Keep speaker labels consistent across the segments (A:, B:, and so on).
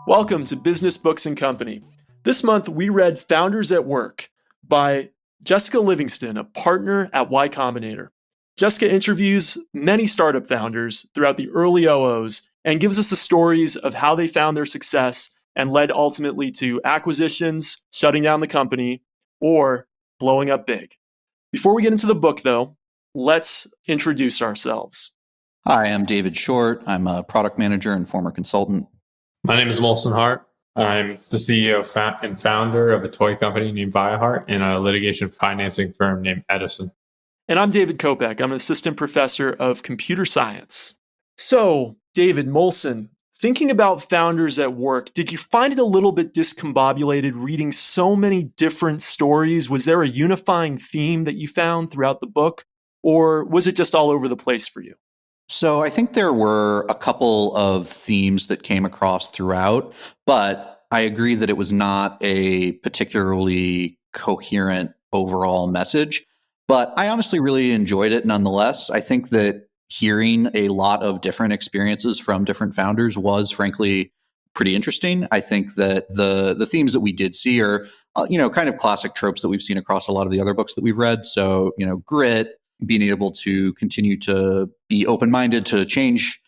A: Welcome to Business Books and Company. This month we read Founders at Work by Jessica Livingston, a partner at Y Combinator. Jessica interviews many startup founders throughout the early OOs and gives us the stories of how they found their success and led ultimately to acquisitions, shutting down the company, or blowing up big. Before we get into the book, though, let's introduce ourselves.
B: Hi, I'm David Short. I'm a product manager and former consultant.
C: My name is Molson Hart. I'm the CEO and founder of a toy company named Viahart and a litigation financing firm named Edison.
A: And I'm David Kopek. I'm an assistant professor of computer science. So, David Molson, thinking about Founders at Work, did you find it a little bit discombobulated reading so many different stories? Was there a unifying theme that you found throughout the book, or was it just all over the place for you?
B: So I think there were a couple of themes that came across throughout, but I agree that it was not a particularly coherent overall message. But I honestly really enjoyed it nonetheless. I think that hearing a lot of different experiences from different founders was frankly pretty interesting. I think that the themes that we did see are, kind of classic tropes that we've seen across a lot of the other books that we've read. So, grit, being able to continue to be open-minded to change,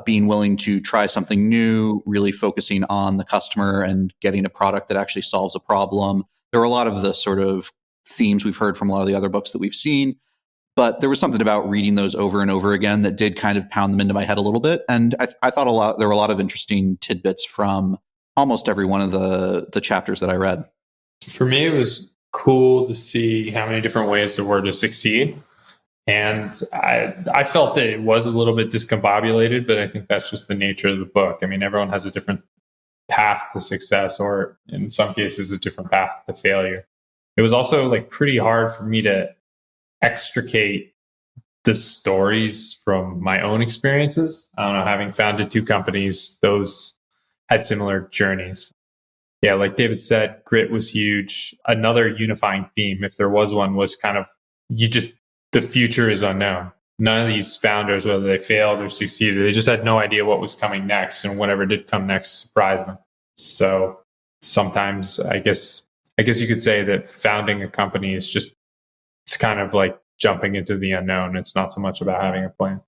B: being willing to try something new, really focusing on the customer and getting a product that actually solves a problem. There are a lot of the sort of themes we've heard from a lot of the other books that we've seen, but there was something about reading those over and over again that did kind of pound them into my head a little bit. And I thought there were a lot of interesting tidbits from almost every one of the chapters that I read.
C: For me, it was cool to see how many different ways there were to succeed. And I felt that it was a little bit discombobulated, but I think that's just the nature of the book. I mean, everyone has a different path to success, or in some cases, a different path to failure. It was also pretty hard for me to extricate the stories from my own experiences. I don't know, having founded two companies, those had similar journeys. Yeah, like David said, grit was huge. Another unifying theme, if there was one, was kind of the future is unknown. None of these founders, whether they failed or succeeded, they just had no idea what was coming next, and whatever did come next surprised them. So sometimes I guess you could say that founding a company is it's kind of like jumping into the unknown. It's not so much about having a plan.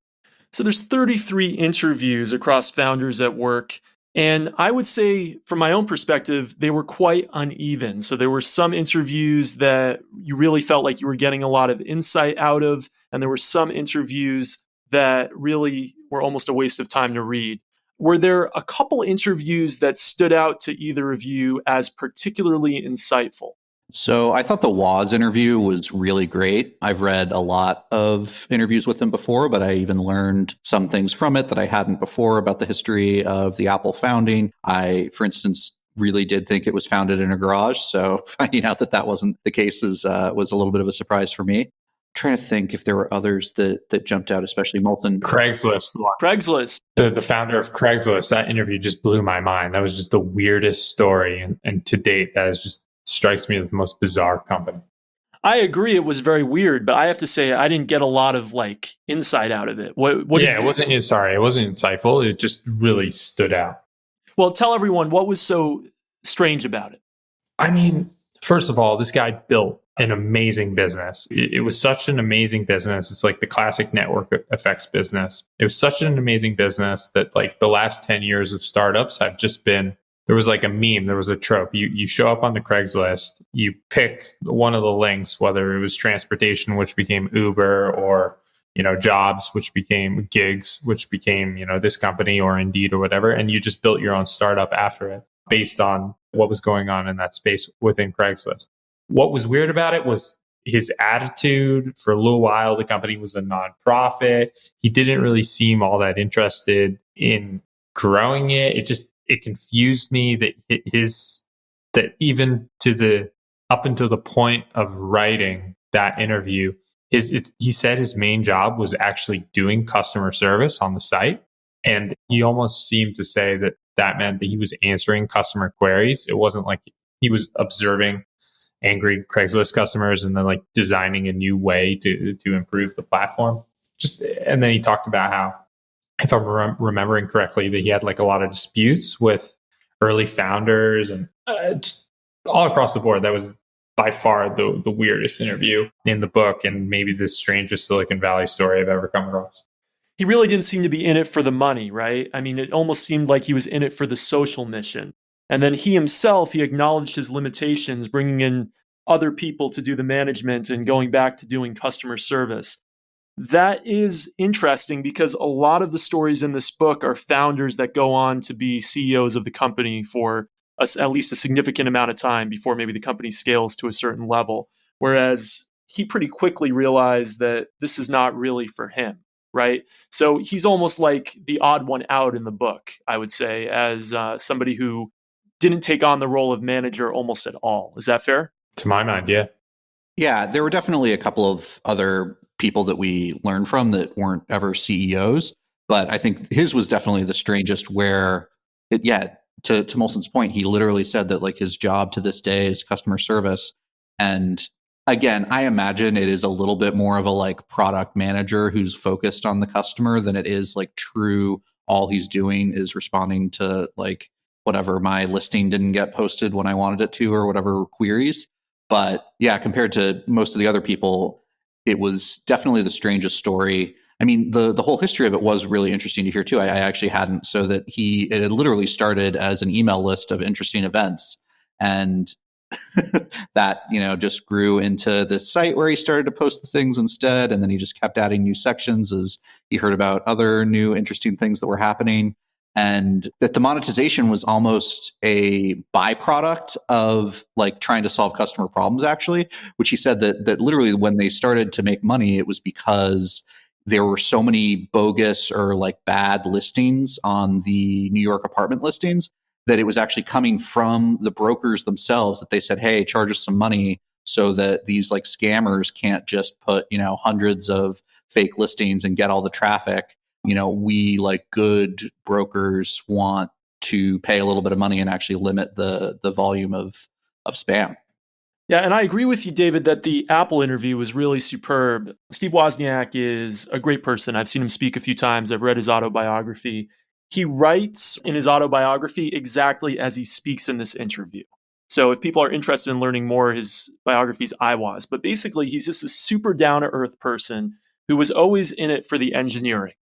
A: So there's 33 interviews across Founders at Work. And I would say, from my own perspective, they were quite uneven. So there were some interviews that you really felt like you were getting a lot of insight out of, and there were some interviews that really were almost a waste of time to read. Were there a couple interviews that stood out to either of you as particularly insightful?
B: So I thought the Woz interview was really great. I've read a lot of interviews with him before, but I even learned some things from it that I hadn't before about the history of the Apple founding. I, for instance, really did think it was founded in a garage. So finding out that wasn't the case was a little bit of a surprise for me. I'm trying to think if there were others that jumped out, especially Molson.
A: Craigslist.
C: The founder of Craigslist, that interview just blew my mind. That was just the weirdest story. And to date, that is just strikes me as the most bizarre company.
A: I agree, it was very weird, but I have to say I didn't get a lot of insight out of it. It wasn't insightful. It just really stood out. Well, tell everyone what was so strange about it.
C: I mean, first of all, this guy built an amazing business. It was such an amazing business. It's like the classic network effects business. It was such an amazing business that the last 10 years of startups have just been, there was a meme, there was a trope. You show up on the Craigslist, you pick one of the links, whether it was transportation, which became Uber, or, jobs, which became gigs, which became, this company or Indeed or whatever. And you just built your own startup after it based on what was going on in that space within Craigslist. What was weird about it was his attitude. For a little while, the company was a nonprofit. He didn't really seem all that interested in growing it. It confused me that even up until the point of writing that interview, he said his main job was actually doing customer service on the site. And he almost seemed to say that meant that he was answering customer queries. It wasn't like he was observing angry Craigslist customers and then designing a new way to improve the platform. And then he talked about how, if I'm remembering correctly, that he had a lot of disputes with early founders, and just all across the board. That was by far the weirdest interview in the book, and maybe the strangest Silicon Valley story I've ever come across.
A: He really didn't seem to be in it for the money, right? I mean, it almost seemed like he was in it for the social mission. And then he himself, he acknowledged his limitations, bringing in other people to do the management and going back to doing customer service. That is interesting because a lot of the stories in this book are founders that go on to be CEOs of the company for at least a significant amount of time before maybe the company scales to a certain level. Whereas he pretty quickly realized that this is not really for him, right? So he's almost like the odd one out in the book, I would say, as somebody who didn't take on the role of manager almost at all. Is that fair?
C: To my mind, yeah.
B: Yeah, there were definitely a couple of other people that we learned from that weren't ever CEOs, but I think his was definitely the strangest where, to Molson's point, he literally said that like his job to this day is customer service. And again, I imagine it is a little bit more of a like product manager who's focused on the customer than it is like true. All he's doing is responding to like whatever my listing didn't get posted when I wanted it to or whatever queries. But yeah, compared to most of the other people, it was definitely the strangest story. I mean, the whole history of it was really interesting to hear too. I actually hadn't. So that it had literally started as an email list of interesting events, and that just grew into this site where he started to post the things instead, and then he just kept adding new sections as he heard about other new interesting things that were happening. And that the monetization was almost a byproduct of like trying to solve customer problems, actually, which he said that literally when they started to make money, it was because there were so many bogus or like bad listings on the New York apartment listings that it was actually coming from the brokers themselves, that they said, hey, charge us some money so that these like scammers can't just put, hundreds of fake listings and get all the traffic. We like good brokers want to pay a little bit of money and actually limit the volume of spam.
A: Yeah, and I agree with you, David, that the Apple interview was really superb. Steve Wozniak is a great person. I've seen him speak a few times. I've read his autobiography. He writes in his autobiography exactly as he speaks in this interview. So if people are interested in learning more, his biography's I was. But basically, he's just a super down-to-earth person who was always in it for the engineering.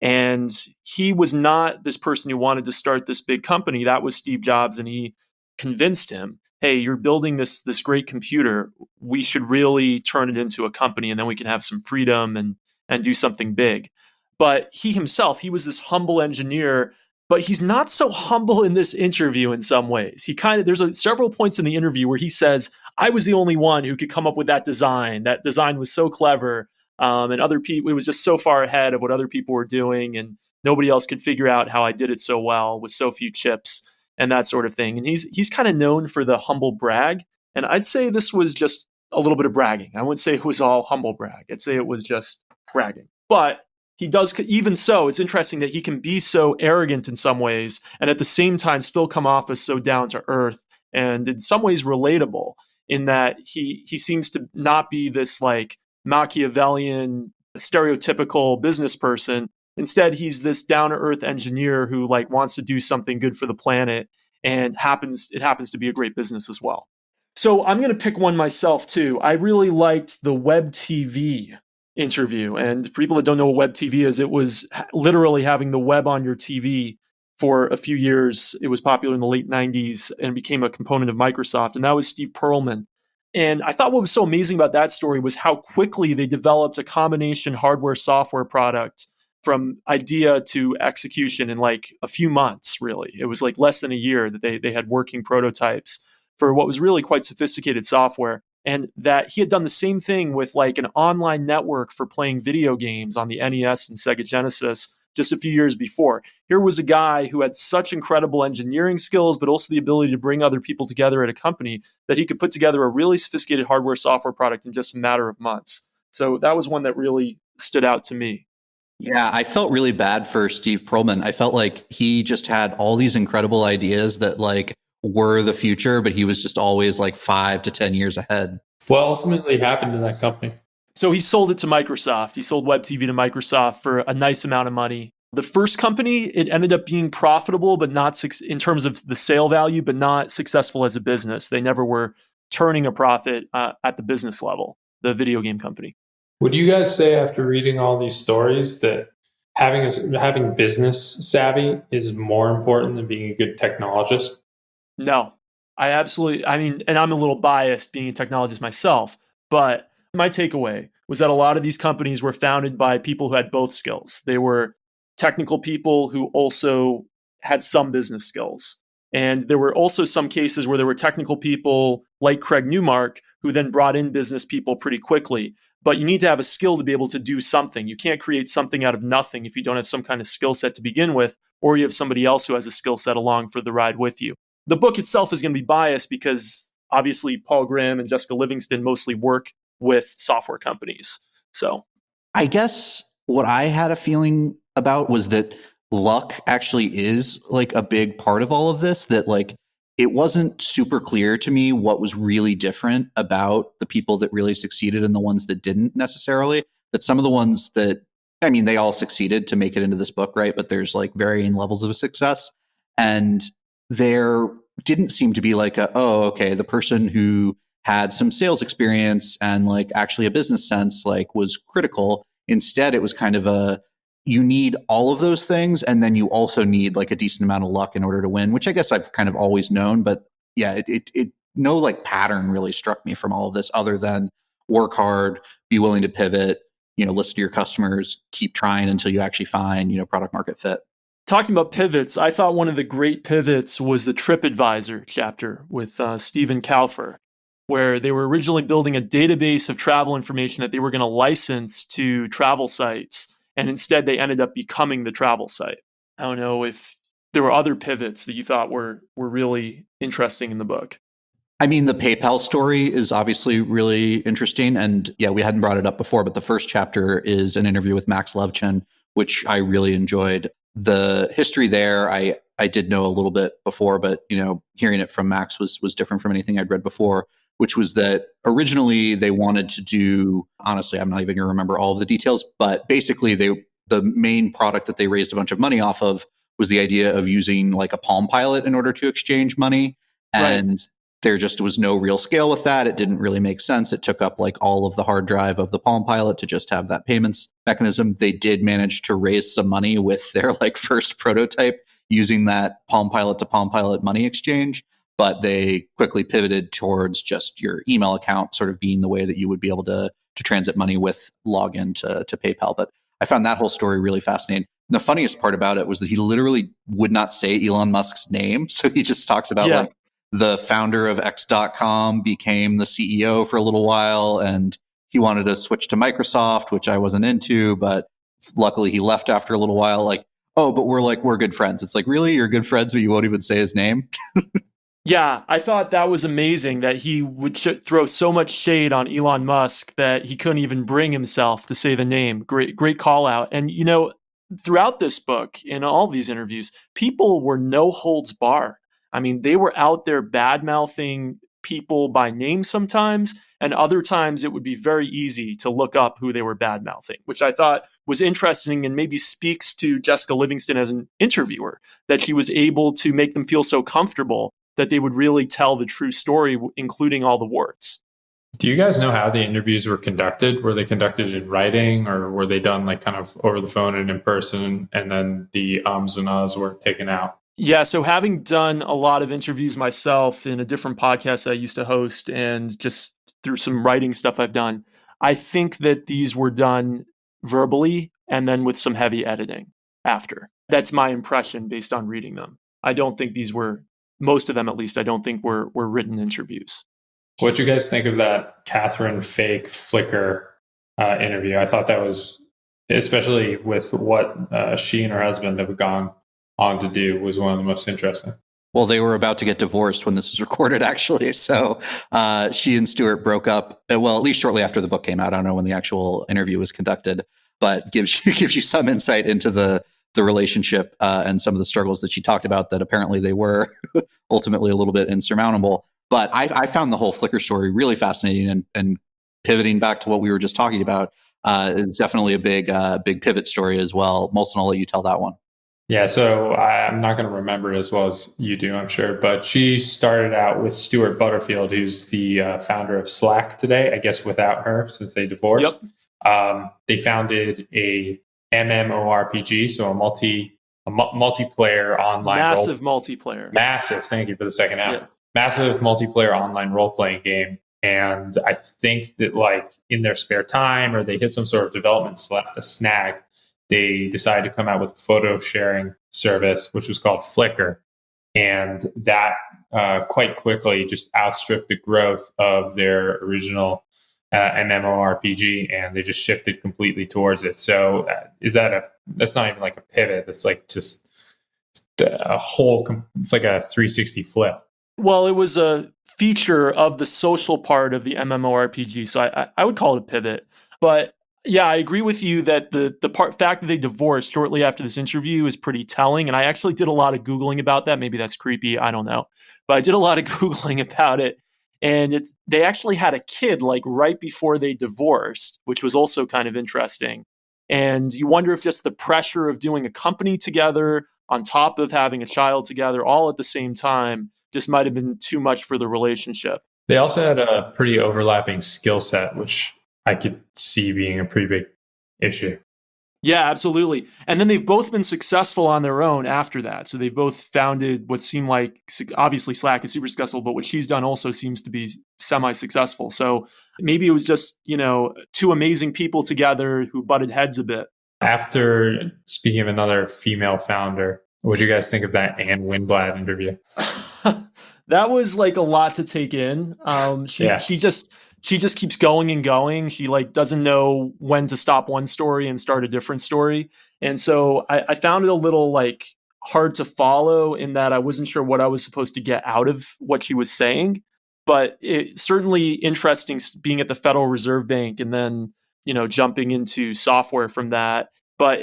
A: And he was not this person who wanted to start this big company. That was Steve Jobs, and he convinced him, hey, you're building this great computer. We should really turn it into a company, and then we can have some freedom and do something big. But he himself, he was this humble engineer, but he's not so humble in this interview in some ways. There's several points in the interview where he says, I was the only one who could come up with that design. That design was so clever. And other people, it was just so far ahead of what other people were doing, and nobody else could figure out how I did it so well with so few chips and that sort of thing. And he's kind of known for the humble brag. And I'd say this was just a little bit of bragging. I wouldn't say it was all humble brag. I'd say it was just bragging. But he does, even so, it's interesting that he can be so arrogant in some ways and at the same time still come off as so down to earth and in some ways relatable, in that he seems to not be this like Machiavellian, stereotypical business person. Instead, he's this down-to-earth engineer who like wants to do something good for the planet, and it happens to be a great business as well. So I'm going to pick one myself too. I really liked the Web TV interview, and for people that don't know what Web TV is, it was literally having the web on your TV for a few years. It was popular in the late 90s and became a component of Microsoft, and that was Steve Perlman. And I thought what was so amazing about that story was how quickly they developed a combination hardware-software product from idea to execution in like a few months, really. It was like less than a year that they had working prototypes for what was really quite sophisticated software. And that he had done the same thing with like an online network for playing video games on the NES and Sega Genesis just a few years before. Here was a guy who had such incredible engineering skills, but also the ability to bring other people together at a company that he could put together a really sophisticated hardware software product in just a matter of months. So that was one that really stood out to me.
B: Yeah, I felt really bad for Steve Perlman. I felt like he just had all these incredible ideas that like were the future, but he was just always like 5 to 10 years ahead.
C: What ultimately happened to that company?
A: So he sold it to Microsoft. He sold Web TV to Microsoft for a nice amount of money. The first company, it ended up being profitable, but not in terms of the sale value, but not successful as a business. They never were turning a profit at the business level, the video game company.
C: Would you guys say after reading all these stories that having business savvy is more important than being a good technologist?
A: No, I mean, and I'm a little biased being a technologist myself, but my takeaway was that a lot of these companies were founded by people who had both skills. They were technical people who also had some business skills. And there were also some cases where there were technical people like Craig Newmark who then brought in business people pretty quickly. But you need to have a skill to be able to do something. You can't create something out of nothing if you don't have some kind of skill set to begin with, or you have somebody else who has a skill set along for the ride with you. The book itself is going to be biased because obviously Paul Graham and Jessica Livingston mostly work with software companies. So
B: I guess what I had a feeling about was that luck actually is like a big part of all of this, that like it wasn't super clear to me what was really different about the people that really succeeded and the ones that didn't necessarily. That some of the ones that, I mean, they all succeeded to make it into this book, right? But there's like varying levels of success. And there didn't seem to be like the person who had some sales experience and like actually a business sense, like was critical. Instead, it was kind of you need all of those things. And then you also need like a decent amount of luck in order to win, which I guess I've kind of always known. But yeah, it no like pattern really struck me from all of this other than work hard, be willing to pivot, listen to your customers, keep trying until you actually find, product market fit.
A: Talking about pivots, I thought one of the great pivots was the TripAdvisor chapter with Stephen Kaufer, where they were originally building a database of travel information that they were going to license to travel sites. And instead, they ended up becoming the travel site. I don't know if there were other pivots that you thought were really interesting in the book.
B: I mean, the PayPal story is obviously really interesting. And yeah, we hadn't brought it up before, but the first chapter is an interview with Max Levchin, which I really enjoyed. The history there, I did know a little bit before, but hearing it from Max was different from anything I'd read before, which was that originally they wanted to do, honestly, I'm not even going to remember all of the details, but basically the main product that they raised a bunch of money off of was the idea of using like a Palm Pilot in order to exchange money. And right. There just was no real scale with that. It didn't really make sense. It took up like all of the hard drive of the Palm Pilot to just have that payments mechanism. They did manage to raise some money with their like first prototype using that Palm Pilot to Palm Pilot money exchange, but they quickly pivoted towards just your email account sort of being the way that you would be able to transit money with login to PayPal. But I found that whole story really fascinating. And the funniest part about it was that he literally would not say Elon Musk's name. So he just talks about like the founder of X.com became the CEO for a little while, and he wanted to switch to Microsoft, which I wasn't into, but luckily he left after a little while. Like, oh, but we're good friends. It's like, really? You're good friends, but you won't even say his name?
A: Yeah, I thought that was amazing that he would throw so much shade on Elon Musk that he couldn't even bring himself to say the name. Great call out. And, throughout this book, in all these interviews, people were no holds bar. I mean, they were out there bad-mouthing people by name sometimes, and other times it would be very easy to look up who they were bad-mouthing, which I thought was interesting and maybe speaks to Jessica Livingston as an interviewer, that she was able to make them feel so comfortable that they would really tell the true story, including all the warts.
C: Do you guys know how the interviews were conducted? Were they conducted in writing, or were they done like kind of over the phone and in person, and then the ums and ahs were taken out?
A: Yeah, so having done a lot of interviews myself in a different podcast I used to host and just through some writing stuff I've done, I think that these were done verbally and then with some heavy editing after. That's my impression based on reading them. I don't think these were, most of them at least, I don't think were written interviews.
C: What do you guys think of that Catherine fake Flickr interview? I thought that was, especially with what she and her husband have gone on to do, was one of the most interesting.
B: Well, they were about to get divorced when this was recorded, actually. So she and Stuart broke up, well, at least shortly after the book came out. I don't know when the actual interview was conducted, but gives you some insight into the relationship and some of the struggles that she talked about that apparently they were ultimately a little bit insurmountable. But I found the whole Flickr story really fascinating, and pivoting back to what we were just talking about, it's definitely a big pivot story as well. Molson, I'll let you tell that one.
C: Yeah, so I'm not going to remember it as well as you do, I'm sure. But she started out with Stuart Butterfield, who's the founder of Slack today. I guess without her, since they divorced.
A: Yep.
C: They founded a MMORPG, so a multiplayer online
A: Massive multiplayer.
C: Massive. Thank you for the second app.
A: Yeah.
C: Massive multiplayer online role playing game. And I think that like in their spare time, or they hit some sort of development snag, they decided to come out with a photo sharing service, which was called Flickr. And that quite quickly just outstripped the growth of their original MMORPG, and they just shifted completely towards it. So that's not even like a pivot. It's like just it's like a 360 flip.
A: Well, it was a feature of the social part of the MMORPG, so I would call it a pivot. But yeah, I agree with you that the fact that they divorced shortly after this interview is pretty telling. And I actually did a lot of Googling about that. Maybe that's creepy. I don't know. But I did a lot of Googling about it. And they actually had a kid like right before they divorced, which was also kind of interesting. And you wonder if just the pressure of doing a company together on top of having a child together all at the same time just might have been too much for the relationship.
C: They also had a pretty overlapping skill set, which I could see being a pretty big issue.
A: Yeah, absolutely. And then they've both been successful on their own after that. So they've both founded what seemed like, obviously Slack is super successful, but what she's done also seems to be semi-successful. So maybe it was just, two amazing people together who butted heads a bit.
C: After speaking of another female founder, what do you guys think of that Anne Winblad interview?
A: That was like a lot to take in. She just keeps going and going. She like doesn't know when to stop one story and start a different story. And so I found it a little like hard to follow in that I wasn't sure what I was supposed to get out of what she was saying. But it's certainly interesting being at the Federal Reserve Bank and then, jumping into software from that. But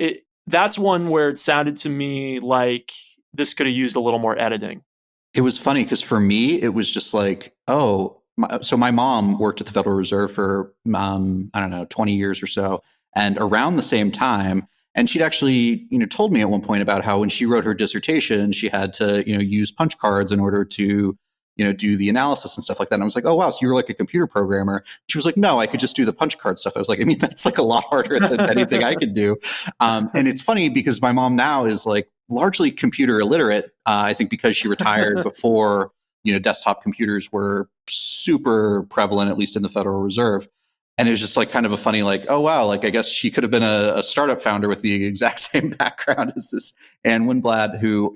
A: that's one where it sounded to me like this could have used a little more editing.
B: It was funny because for me, it was just like, so my mom worked at the Federal Reserve for, 20 years or so. And around the same time, and she'd actually, told me at one point about how when she wrote her dissertation, she had to, use punch cards in order to, do the analysis and stuff like that. And I was like, oh, wow, so you were like a computer programmer. She was like, no, I could just do the punch card stuff. I was like, I mean, that's like a lot harder than anything I could do. And it's funny because my mom now is like largely computer illiterate. I think because she retired before, desktop computers were super prevalent, at least in the Federal Reserve. And it was just like kind of a funny, like, oh, wow, like I guess she could have been a startup founder with the exact same background as this Anne Winblad, who,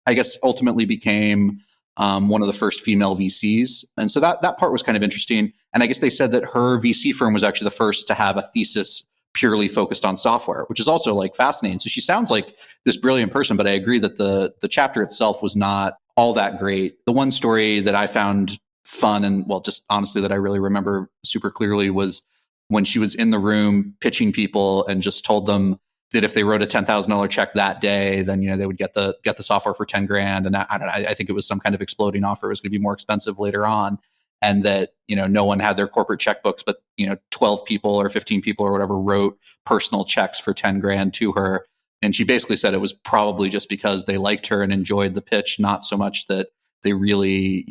B: I guess ultimately became one of the first female VCs. And so that part was kind of interesting. And I guess they said that her VC firm was actually the first to have a thesis purely focused on software, which is also like fascinating. So she sounds like this brilliant person, but I agree that the chapter itself was not all that great. The one story that I found fun and, well, just honestly that I really remember super clearly was when she was in the room pitching people and just told them that if they wrote a $10,000 check that day, then, they would get the software for 10 grand. And I don't know, I think it was some kind of exploding offer. It was going to be more expensive later on. And that, no one had their corporate checkbooks, but, 12 people or 15 people or whatever wrote personal checks for 10 grand to her. And she basically said it was probably just because they liked her and enjoyed the pitch, not so much that they really,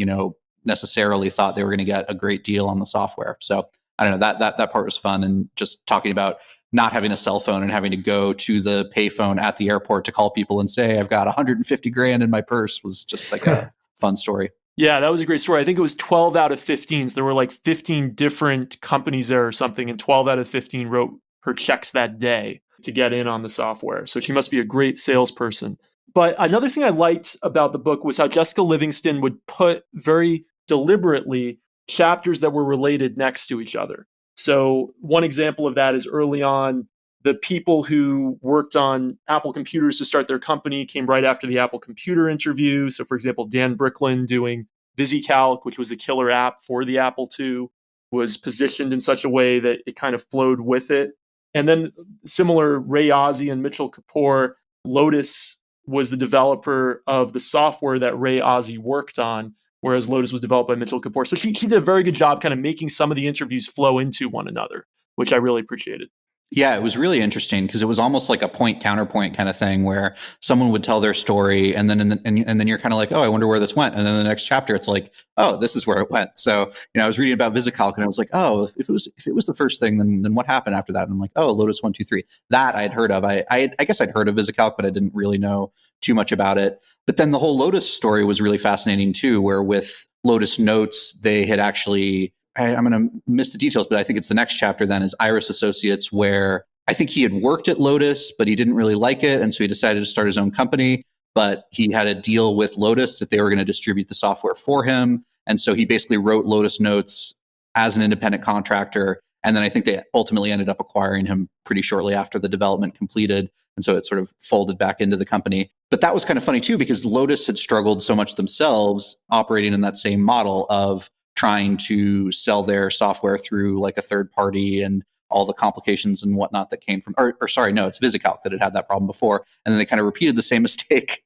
B: necessarily thought they were going to get a great deal on the software. So I don't know, that part was fun. And just talking about not having a cell phone and having to go to the payphone at the airport to call people and say, I've got 150 grand in my purse was just like a fun story.
A: Yeah, that was a great story. I think it was 12 out of 15. So there were like 15 different companies there or something, and 12 out of 15 wrote her checks that day to get in on the software. So she must be a great salesperson. But another thing I liked about the book was how Jessica Livingston would put very deliberately chapters that were related next to each other. So one example of that is early on, the people who worked on Apple computers to start their company came right after the Apple computer interview. So for example, Dan Bricklin doing VisiCalc, which was a killer app for the Apple II, was positioned in such a way that it kind of flowed with it. And then similar, Ray Ozzie and Mitchell Kapoor, Lotus was the developer of the software that Ray Ozzie worked on, whereas Lotus was developed by Mitchell Kapoor. So she did a very good job kind of making some of the interviews flow into one another, which I really appreciated.
B: Yeah, it was really interesting because it was almost like a point counterpoint kind of thing where someone would tell their story and then and then you're kind of like, oh, I wonder where this went. And then the next chapter, it's like, oh, this is where it went. So I was reading about VisiCalc and I was like, oh, if it was the first thing, then what happened after that? And I'm like, oh, Lotus 123. That I had heard of. I guess I'd heard of VisiCalc, but I didn't really know too much about it. But then the whole Lotus story was really fascinating too, where with Lotus Notes, they had actually I'm going to miss the details, but I think it's the next chapter then is Iris Associates, where I think he had worked at Lotus, but he didn't really like it. And so he decided to start his own company. But he had a deal with Lotus that they were going to distribute the software for him. And so he basically wrote Lotus Notes as an independent contractor. And then I think they ultimately ended up acquiring him pretty shortly after the development completed. And so it sort of folded back into the company. But that was kind of funny too, because Lotus had struggled so much themselves operating in that same model of trying to sell their software through like a third party and all the complications and whatnot that came from, or sorry, no, it's VisiCalc that had that problem before. And then they kind of repeated the same mistake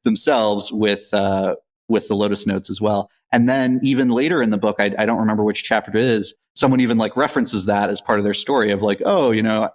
B: themselves with the Lotus Notes as well. And then even later in the book, I don't remember which chapter it is, someone even like references that as part of their story of like, oh,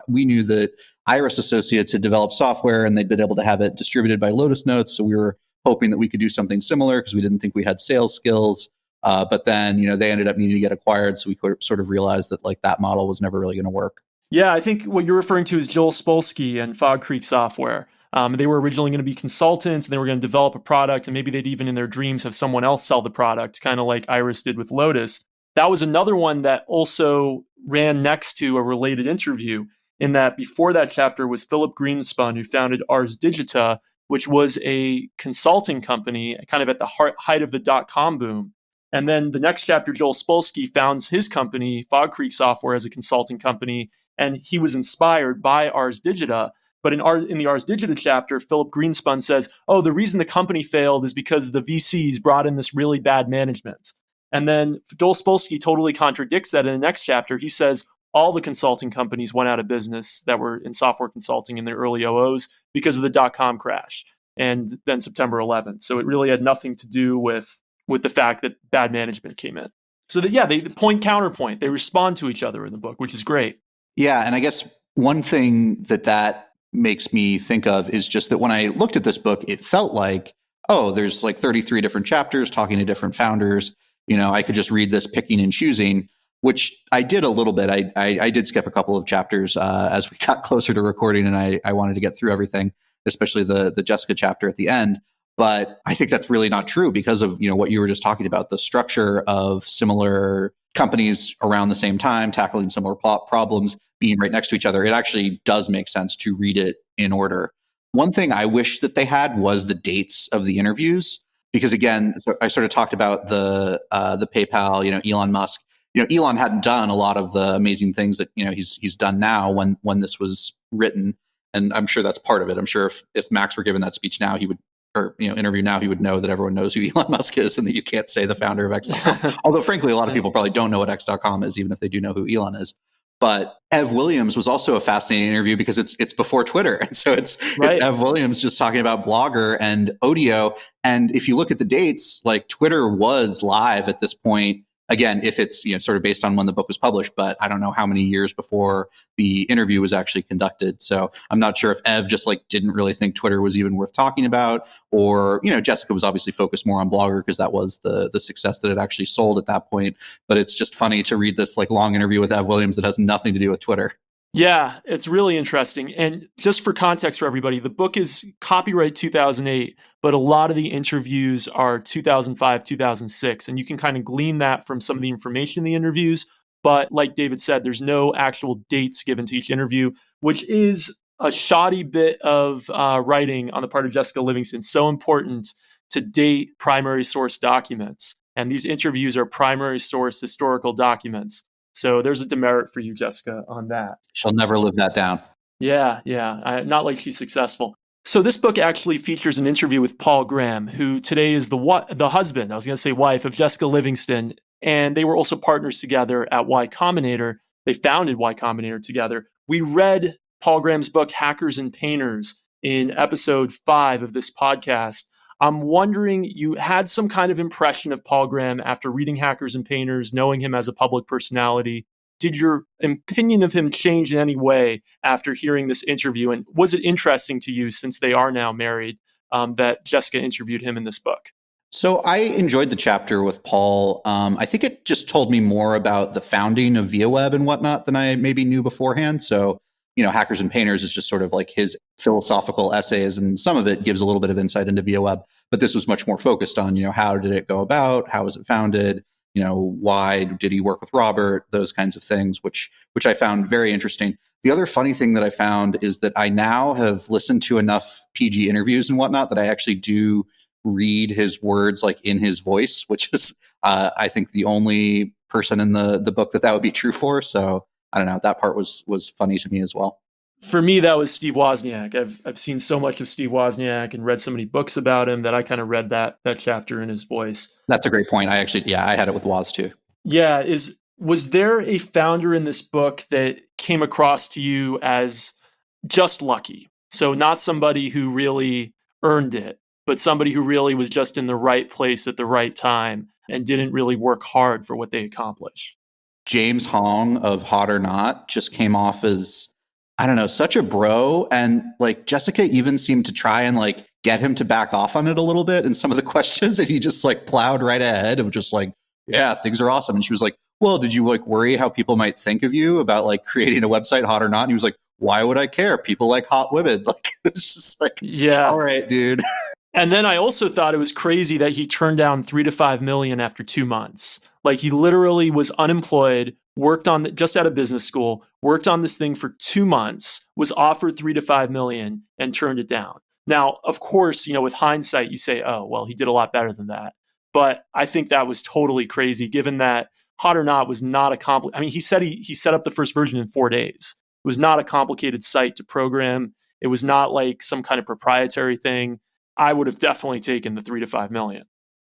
B: we knew that Iris Associates had developed software and they'd been able to have it distributed by Lotus Notes. So we were hoping that we could do something similar because we didn't think we had sales skills. But then, they ended up needing to get acquired. So we could sort of realized that like that model was never really going to work.
A: Yeah, I think what you're referring to is Joel Spolsky and Fog Creek Software. They were originally going to be consultants and they were going to develop a product and maybe they'd even in their dreams have someone else sell the product, kind of like Iris did with Lotus. That was another one that also ran next to a related interview in that before that chapter was Philip Greenspun, who founded Ars Digita, which was a consulting company kind of at the height of the dot-com boom. And then the next chapter, Joel Spolsky founds his company, Fog Creek Software, as a consulting company, and he was inspired by Ars Digita. But in the Ars Digita chapter, Philip Greenspun says, oh, the reason the company failed is because the VCs brought in this really bad management. And then Joel Spolsky totally contradicts that in the next chapter. He says all the consulting companies went out of business that were in software consulting in the early 00s because of the dot-com crash and then September 11th. So it really had nothing to do with the fact that bad management came in. So that, they point counterpoint. They respond to each other in the book, which is great.
B: Yeah. And I guess one thing that makes me think of is just that when I looked at this book, it felt like, oh, there's like 33 different chapters talking to different founders. I could just read this picking and choosing, which I did a little bit. I did skip a couple of chapters as we got closer to recording and I wanted to get through everything, especially the Jessica chapter at the end. But I think that's really not true because of, what you were just talking about, the structure of similar companies around the same time, tackling similar problems, being right next to each other. It actually does make sense to read it in order. One thing I wish that they had was the dates of the interviews, because again, I sort of talked about the PayPal, Elon Musk. Elon hadn't done a lot of the amazing things that, he's done now when this was written. And I'm sure that's part of it. I'm sure if Max were given that speech now, he would, or interview now, he would know that everyone knows who Elon Musk is and that you can't say the founder of X.com. Although, frankly, a lot of people probably don't know what X.com is, even if they do know who Elon is. But Ev Williams was also a fascinating interview because it's before Twitter. And so it's Ev Williams just talking about Blogger and Odeo. And if you look at the dates, like Twitter was live at this point. Again, if it's sort of based on when the book was published, but I don't know how many years before the interview was actually conducted. So I'm not sure if Ev just didn't really think Twitter was even worth talking about, or Jessica was obviously focused more on Blogger because that was the success that it actually sold at that point. But it's just funny to read this long interview with Ev Williams that has nothing to do with Twitter.
A: Yeah, it's really interesting. And just for context for everybody, the book is copyright 2008, but a lot of the interviews are 2005, 2006. And you can kind of glean that from some of the information in the interviews. But like David said, there's no actual dates given to each interview, which is a shoddy bit of writing on the part of Jessica Livingston. So important to date primary source documents. And these interviews are primary source historical documents. So there's a demerit for you, Jessica, on that.
B: She'll never live that down.
A: Yeah. Not like she's successful. So this book actually features an interview with Paul Graham, who today is the husband, I was going to say wife, of Jessica Livingston. And they were also partners together at Y Combinator. They founded Y Combinator together. We read Paul Graham's book, Hackers and Painters, in episode 5 of this podcast. I'm wondering, you had some kind of impression of Paul Graham after reading Hackers and Painters, knowing him as a public personality. did your opinion of him change in any way after hearing this interview? And was it interesting to you, since they are now married, that Jessica interviewed him in this book?
B: So I enjoyed the chapter with Paul. I think it just told me more about the founding of ViaWeb and whatnot than I maybe knew beforehand. So, Hackers and Painters is just sort of like his philosophical essays, and some of it gives a little bit of insight into ViaWeb. But this was much more focused on, how did it go about? How was it founded? Why did he work with Robert? Those kinds of things, which I found very interesting. The other funny thing that I found is that I now have listened to enough PG interviews and whatnot that I actually do read his words like in his voice, which is, I think, the only person in the book that would be true for. So I don't know. That part was funny to me as well.
A: For me, that was Steve Wozniak. I've seen so much of Steve Wozniak and read so many books about him that I kind of read that chapter in his voice.
B: That's a great point. I had it with Woz too.
A: Yeah. Was there a founder in this book that came across to you as just lucky? So not somebody who really earned it, but somebody who really was just in the right place at the right time and didn't really work hard for what they accomplished.
B: James Hong of Hot or Not just came off as, I don't know, such a bro. And like Jessica even seemed to try and like get him to back off on it a little bit in some of the questions. And he just like plowed right ahead of just like, yeah, things are awesome. And she was like, well, did you like worry how people might think of you about like creating a website, Hot or Not? And he was like, why would I care? People like hot women. Like, it's just like, yeah, all right, dude.
A: And then I also thought it was crazy that he turned down $3 to $5 million after 2 months. Like, he literally was unemployed, worked on just out of business school, worked on this thing for 2 months, was offered $3 to $5 million and turned it down. Now, of course, with hindsight, you say, oh, well, he did a lot better than that. But I think that was totally crazy, given that Hot or Not was not a complicated. I mean, he said he set up the first version in 4 days. It was not a complicated site to program. It was not like some kind of proprietary thing. I would have definitely taken the $3 to $5 million.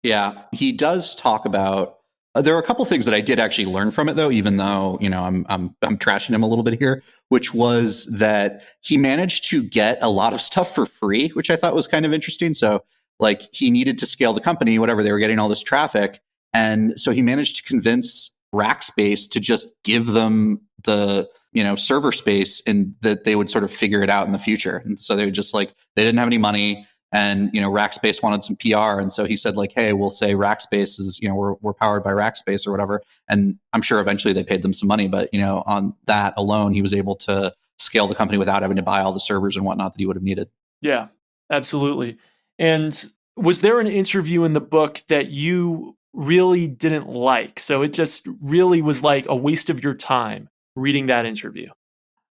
B: Yeah, he does talk about. There are a couple things that I did actually learn from it, though, even though I'm trashing him a little bit here, which was that he managed to get a lot of stuff for free, which I thought was kind of interesting. So, like, he needed to scale the company, whatever, they were getting all this traffic, and so he managed to convince Rackspace to just give them the server space, and that they would sort of figure it out in the future. And so they would just like, they didn't have any money. And, Rackspace wanted some PR. And so he said like, hey, we'll say Rackspace is, we're powered by Rackspace or whatever. And I'm sure eventually they paid them some money, but, on that alone, he was able to scale the company without having to buy all the servers and whatnot that he would have needed.
A: Yeah, absolutely. And was there an interview in the book that you really didn't like? So it just really was like a waste of your time reading that interview.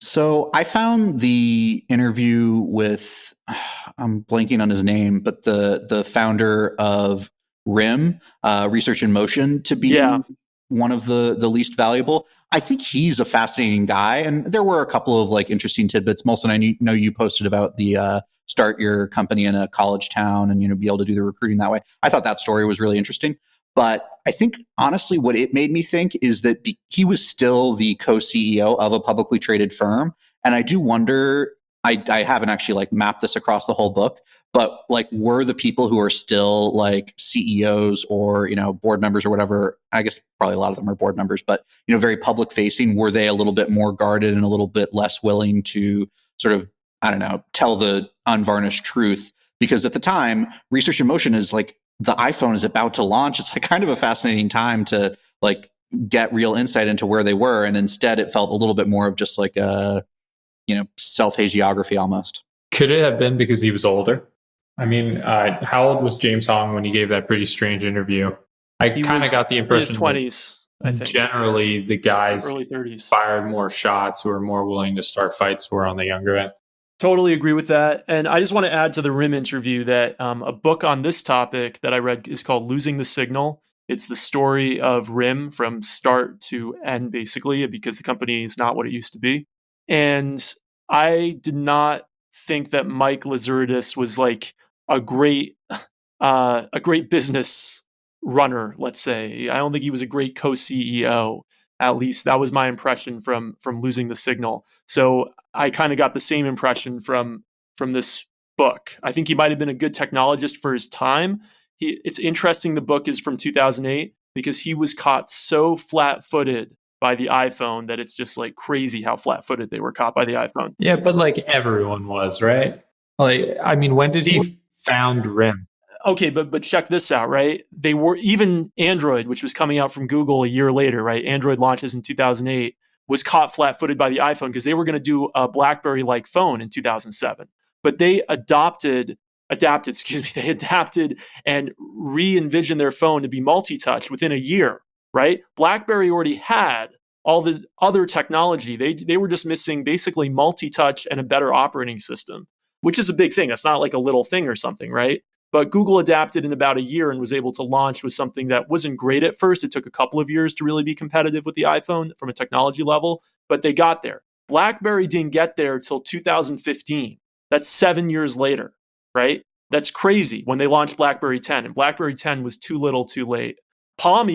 B: So I found the interview with, I'm blanking on his name, but the founder of RIM, Research in Motion, to be one of the least valuable. I think he's a fascinating guy. And there were a couple of like interesting tidbits. Molson, I know you posted about the start your company in a college town and, be able to do the recruiting that way. I thought that story was really interesting. But I think, honestly, what it made me think is that he was still the co-CEO of a publicly traded firm. And I do wonder, I haven't actually like mapped this across the whole book, but like, were the people who are still like CEOs or, board members or whatever, I guess probably a lot of them are board members, but, very public facing, were they a little bit more guarded and a little bit less willing to sort of, I don't know, tell the unvarnished truth? Because at the time, Research in Motion is like, the iPhone is about to launch. It's like kind of a fascinating time to like get real insight into where they were. And instead it felt a little bit more of just like a, self-hagiography almost.
C: Could it have been because he was older? I mean, how old was James Hong when he gave that pretty strange interview? I kind of got the impression
A: in his 20s, I think.
C: Generally, the guys
A: early 30s
C: fired more shots, who were more willing to start fights, who were on the younger end.
A: Totally agree with that. And I just want to add to the RIM interview that a book on this topic that I read is called Losing the Signal. It's the story of RIM from start to end, basically, because the company is not what it used to be. And I did not think that Mike Lazaridis was like a great business runner, let's say. I don't think he was a great co-CEO. At least that was my impression from Losing the Signal. So I kind of got the same impression from this book. I think he might have been a good technologist for his time. It's interesting the book is from 2008 because he was caught so flat-footed by the iPhone that it's just like crazy how flat-footed they were caught by the iPhone.
C: Yeah, but like everyone was, right? Like, I mean, when did he found RIM?
A: Okay, but check this out, right? They were even Android, which was coming out from Google a year later, right? Android launches in 2008, was caught flat-footed by the iPhone because they were going to do a BlackBerry-like phone in 2007. But they adapted and re-envisioned their phone to be multi-touch within a year, right? BlackBerry already had all the other technology. They were just missing basically multi-touch and a better operating system, which is a big thing. That's not like a little thing or something, right? But Google adapted in about a year and was able to launch with something that wasn't great at first. It took a couple of years to really be competitive with the iPhone from a technology level, but they got there. BlackBerry didn't get there till 2015. That's 7 years later, right? That's crazy when they launched BlackBerry 10, and BlackBerry 10 was too little too late. Palm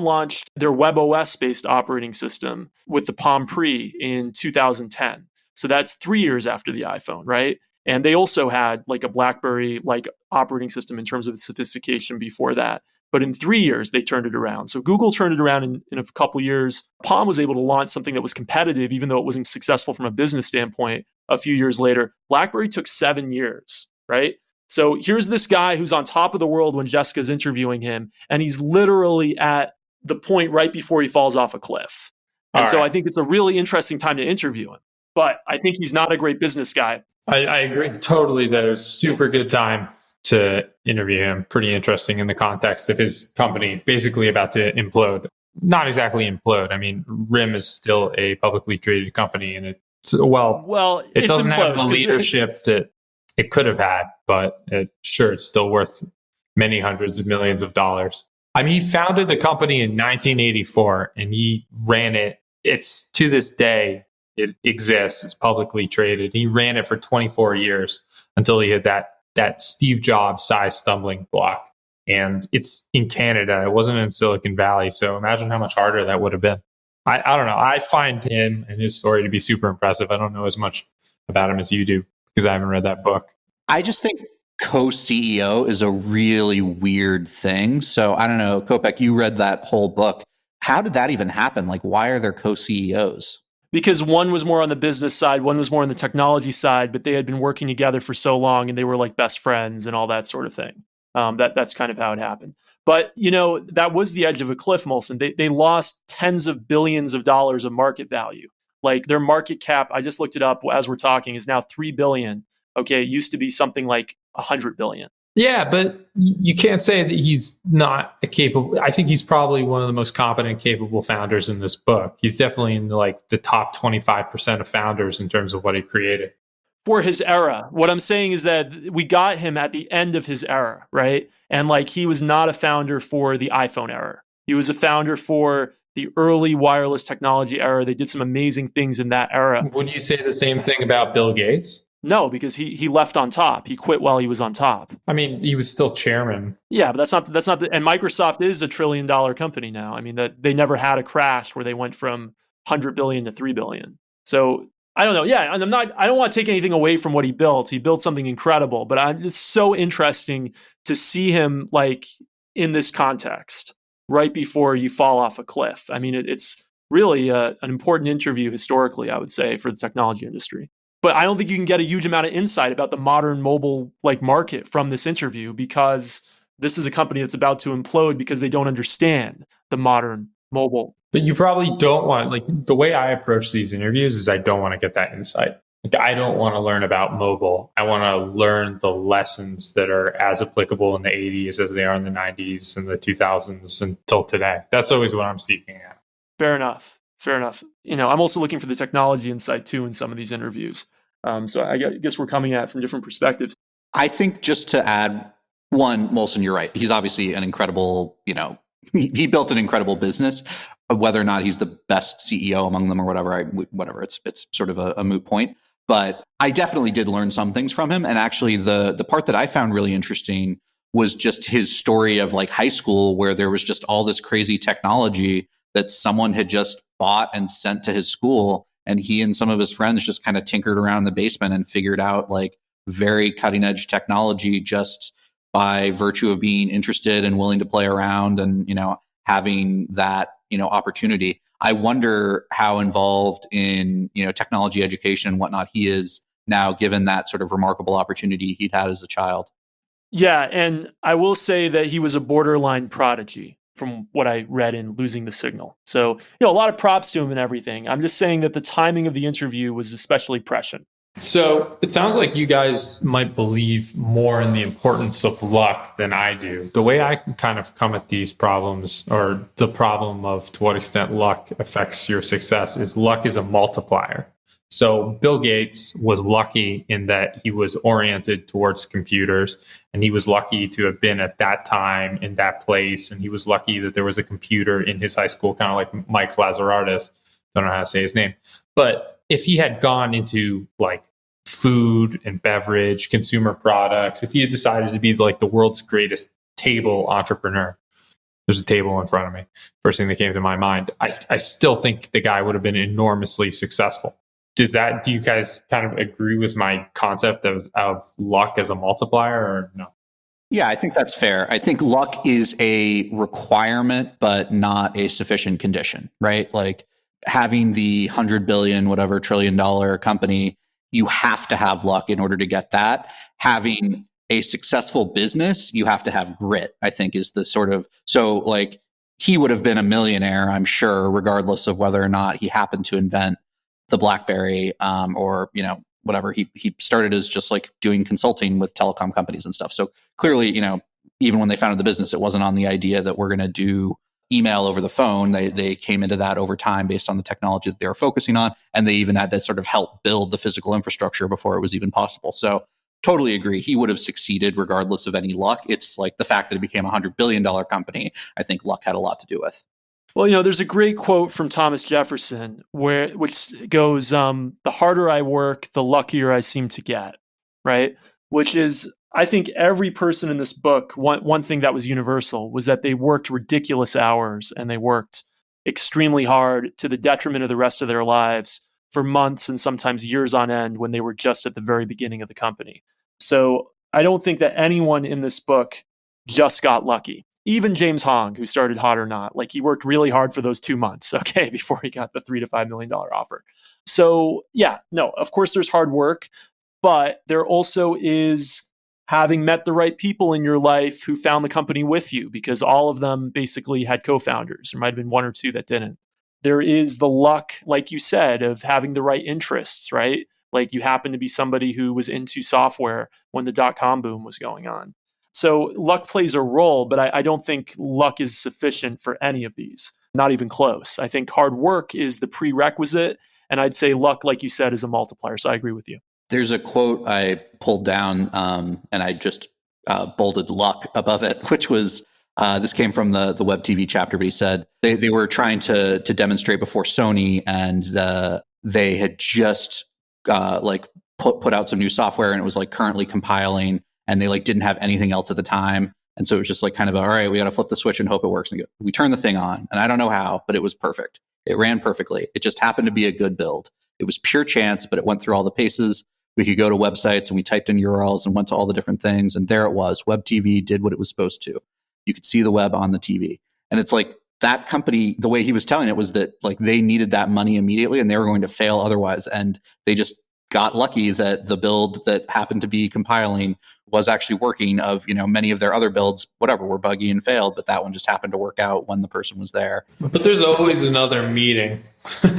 A: launched their WebOS-based operating system with the Palm Pre in 2010. So that's 3 years after the iPhone, right? And they also had like a BlackBerry-like operating system in terms of sophistication before that. But in 3 years, they turned it around. So Google turned it around in a couple years. Palm was able to launch something that was competitive, even though it wasn't successful from a business standpoint a few years later. BlackBerry took 7 years, right? So here's this guy who's on top of the world when Jessica's interviewing him, and he's literally at the point right before he falls off a cliff. And so I think it's a really interesting time to interview him. But I think he's not a great business guy.
C: I agree totally that it was super good time to interview him. Pretty interesting in the context of his company basically about to implode. Not exactly implode. I mean, RIM is still a publicly traded company, and it doesn't have the leadership that it could have had, but it's still worth many hundreds of millions of dollars. I mean, he founded the company in 1984 and he ran it. It's to this day, it exists. It's publicly traded. He ran it for 24 years until he had that Steve Jobs size stumbling block. And it's in Canada. It wasn't in Silicon Valley. So imagine how much harder that would have been. I don't know. I find him and his story to be super impressive. I don't know as much about him as you do because I haven't read that book.
B: I just think co-CEO is a really weird thing. So I don't know, Kopek, you read that whole book. How did that even happen? Like, why are there co-CEOs?
A: Because one was more on the business side, one was more on the technology side, but they had been working together for so long and they were like best friends and all that sort of thing. That's kind of how it happened. But, that was the edge of a cliff, Molson. They lost tens of billions of dollars of market value. Like their market cap, I just looked it up as we're talking, is now $3 billion. Okay, it used to be something like $100 billion.
C: Yeah, but you can't say that he's not a capable. I think he's probably one of the most competent, capable founders in this book. He's definitely in the top 25% of founders in terms of what he created.
A: For his era. What I'm saying is that we got him at the end of his era, right? And he was not a founder for the iPhone era. He was a founder for the early wireless technology era. They did some amazing things in that era.
C: Would you say the same thing about Bill Gates?
A: No, because he left on top. He quit while he was on top.
C: I mean, he was still chairman.
A: Yeah, but that's not and Microsoft is a $1 trillion company now. I mean, that they never had a crash where they went from 100 billion to 3 billion. So I don't know. Yeah, and I don't want to take anything away from what he built. He built something incredible, but it's so interesting to see him in this context right before you fall off a cliff. I mean, it's really an important interview historically, I would say, for the technology industry. But I don't think you can get a huge amount of insight about the modern mobile market from this interview because this is a company that's about to implode because they don't understand the modern mobile.
C: But you probably don't want, the way I approach these interviews is I don't want to get that insight. I don't want to learn about mobile. I want to learn the lessons that are as applicable in the 80s as they are in the 90s and the 2000s until today. That's always what I'm seeking at.
A: Fair enough. I'm also looking for the technology insight too in some of these interviews. So I guess we're coming at it from different perspectives.
B: I think just to add one, Molson, you're right. He's obviously an incredible, he built an incredible business. Whether or not he's the best CEO among them or whatever, it's sort of a moot point. But I definitely did learn some things from him. And actually the part that I found really interesting was just his story of high school where there was just all this crazy technology that someone had just bought and sent to his school. And he and some of his friends just kind of tinkered around in the basement and figured out very cutting edge technology just by virtue of being interested and willing to play around and, having that, opportunity. I wonder how involved in, technology education and whatnot he is now, given that sort of remarkable opportunity he'd had as a child.
A: Yeah, and I will say that he was a borderline prodigy from what I read in Losing the Signal. So, a lot of props to him and everything. I'm just saying that the timing of the interview was especially prescient.
C: So it sounds like you guys might believe more in the importance of luck than I do. The way I can kind of come at these problems, or the problem of to what extent luck affects your success, is luck is a multiplier. So Bill Gates was lucky in that he was oriented towards computers, and he was lucky to have been at that time in that place. And he was lucky that there was a computer in his high school, kind of like Mike Lazaridis. Don't know how to say his name. But if he had gone into like food and beverage, consumer products, if he had decided to be like the world's greatest table entrepreneur, there's a table in front of me. First thing that came to my mind, I still think the guy would have been enormously successful. Do you guys kind of agree with my concept of luck as a multiplier, or no?
B: Yeah, I think that's fair. I think luck is a requirement, but not a sufficient condition, right? Like having the 100 billion, whatever trillion dollar company, you have to have luck in order to get that. Having a successful business, you have to have grit, I think is the sort of, so like he would have been a millionaire, I'm sure, regardless of whether or not he happened to invent the BlackBerry, or, whatever. He started as just like doing consulting with telecom companies and stuff. So clearly, even when they founded the business, it wasn't on the idea that we're going to do email over the phone. They came into that over time based on the technology that they were focusing on. And they even had to sort of help build the physical infrastructure before it was even possible. So totally agree. He would have succeeded regardless of any luck. It's like the fact that it became a $100 billion company. I think luck had a lot to do with.
A: Well, there's a great quote from Thomas Jefferson which goes, the harder I work, the luckier I seem to get, right? Which is, I think every person in this book, one thing that was universal was that they worked ridiculous hours and they worked extremely hard to the detriment of the rest of their lives for months and sometimes years on end when they were just at the very beginning of the company. So I don't think that anyone in this book just got lucky. Even James Hong, who started Hot or Not, like he worked really hard for those 2 months, before he got the $3 to $5 million offer. So yeah, no, of course there's hard work, but there also is having met the right people in your life who found the company with you, because all of them basically had co-founders. There might have been one or two that didn't. There is the luck, like you said, of having the right interests, right? Like you happen to be somebody who was into software when the dot-com boom was going on. So luck plays a role, but I don't think luck is sufficient for any of these, not even close. I think hard work is the prerequisite, and I'd say luck, like you said, is a multiplier. So I agree with you.
B: There's a quote I pulled down, and I just bolded luck above it, which was, this came from the Web TV chapter, but he said they were trying to demonstrate before Sony, and they had just put out some new software, and it was like currently compiling, and they like didn't have anything else at the time. And so it was just like kind of, all right, we got to flip the switch and hope it works. And we turned the thing on, and I don't know how, but it was perfect. It ran perfectly. It just happened to be a good build. It was pure chance, but it went through all the paces. We could go to websites and we typed in URLs and went to all the different things. And there it was. Web TV did what it was supposed to. You could see the web on the TV. And it's like that company, the way he was telling it was that like they needed that money immediately and they were going to fail otherwise. And they just got lucky that the build that happened to be compiling was actually working. Of, many of their other builds, whatever, were buggy and failed, but that one just happened to work out when the person was there.
C: But there's always another meeting.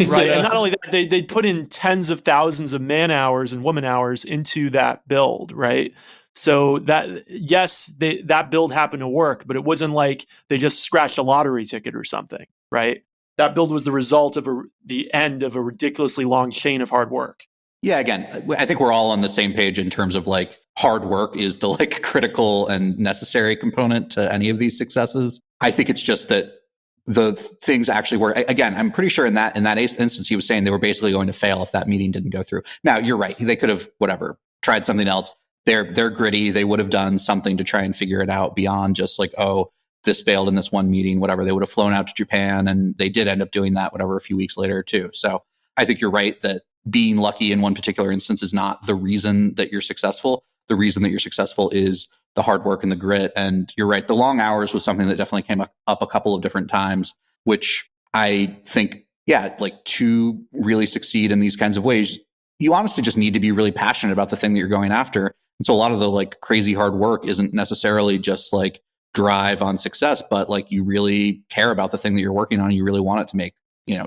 A: Right. And not only that, they'd put in tens of thousands of man hours and woman hours into that build, right? So that, yes, that build happened to work, but it wasn't like they just scratched a lottery ticket or something, right? That build was the result of the end of a ridiculously long chain of hard work.
B: Yeah, again, I think we're all on the same page in terms of like hard work is the like critical and necessary component to any of these successes. I think it's just that the things actually work. Again, I'm pretty sure in that instance, he was saying they were basically going to fail if that meeting didn't go through. Now, you're right. They could have, tried something else. They're gritty. They would have done something to try and figure it out beyond just like, oh, this failed in this one meeting, whatever. They would have flown out to Japan, and they did end up doing that, a few weeks later too. So I think you're right that being lucky in one particular instance is not the reason that you're successful. The reason that you're successful is the hard work and the grit. And you're right. The long hours was something that definitely came up a couple of different times, which I think, yeah, like to really succeed in these kinds of ways, you honestly just need to be really passionate about the thing that you're going after. And so a lot of the like crazy hard work isn't necessarily just like drive on success, but like you really care about the thing that you're working on. You really want it to make,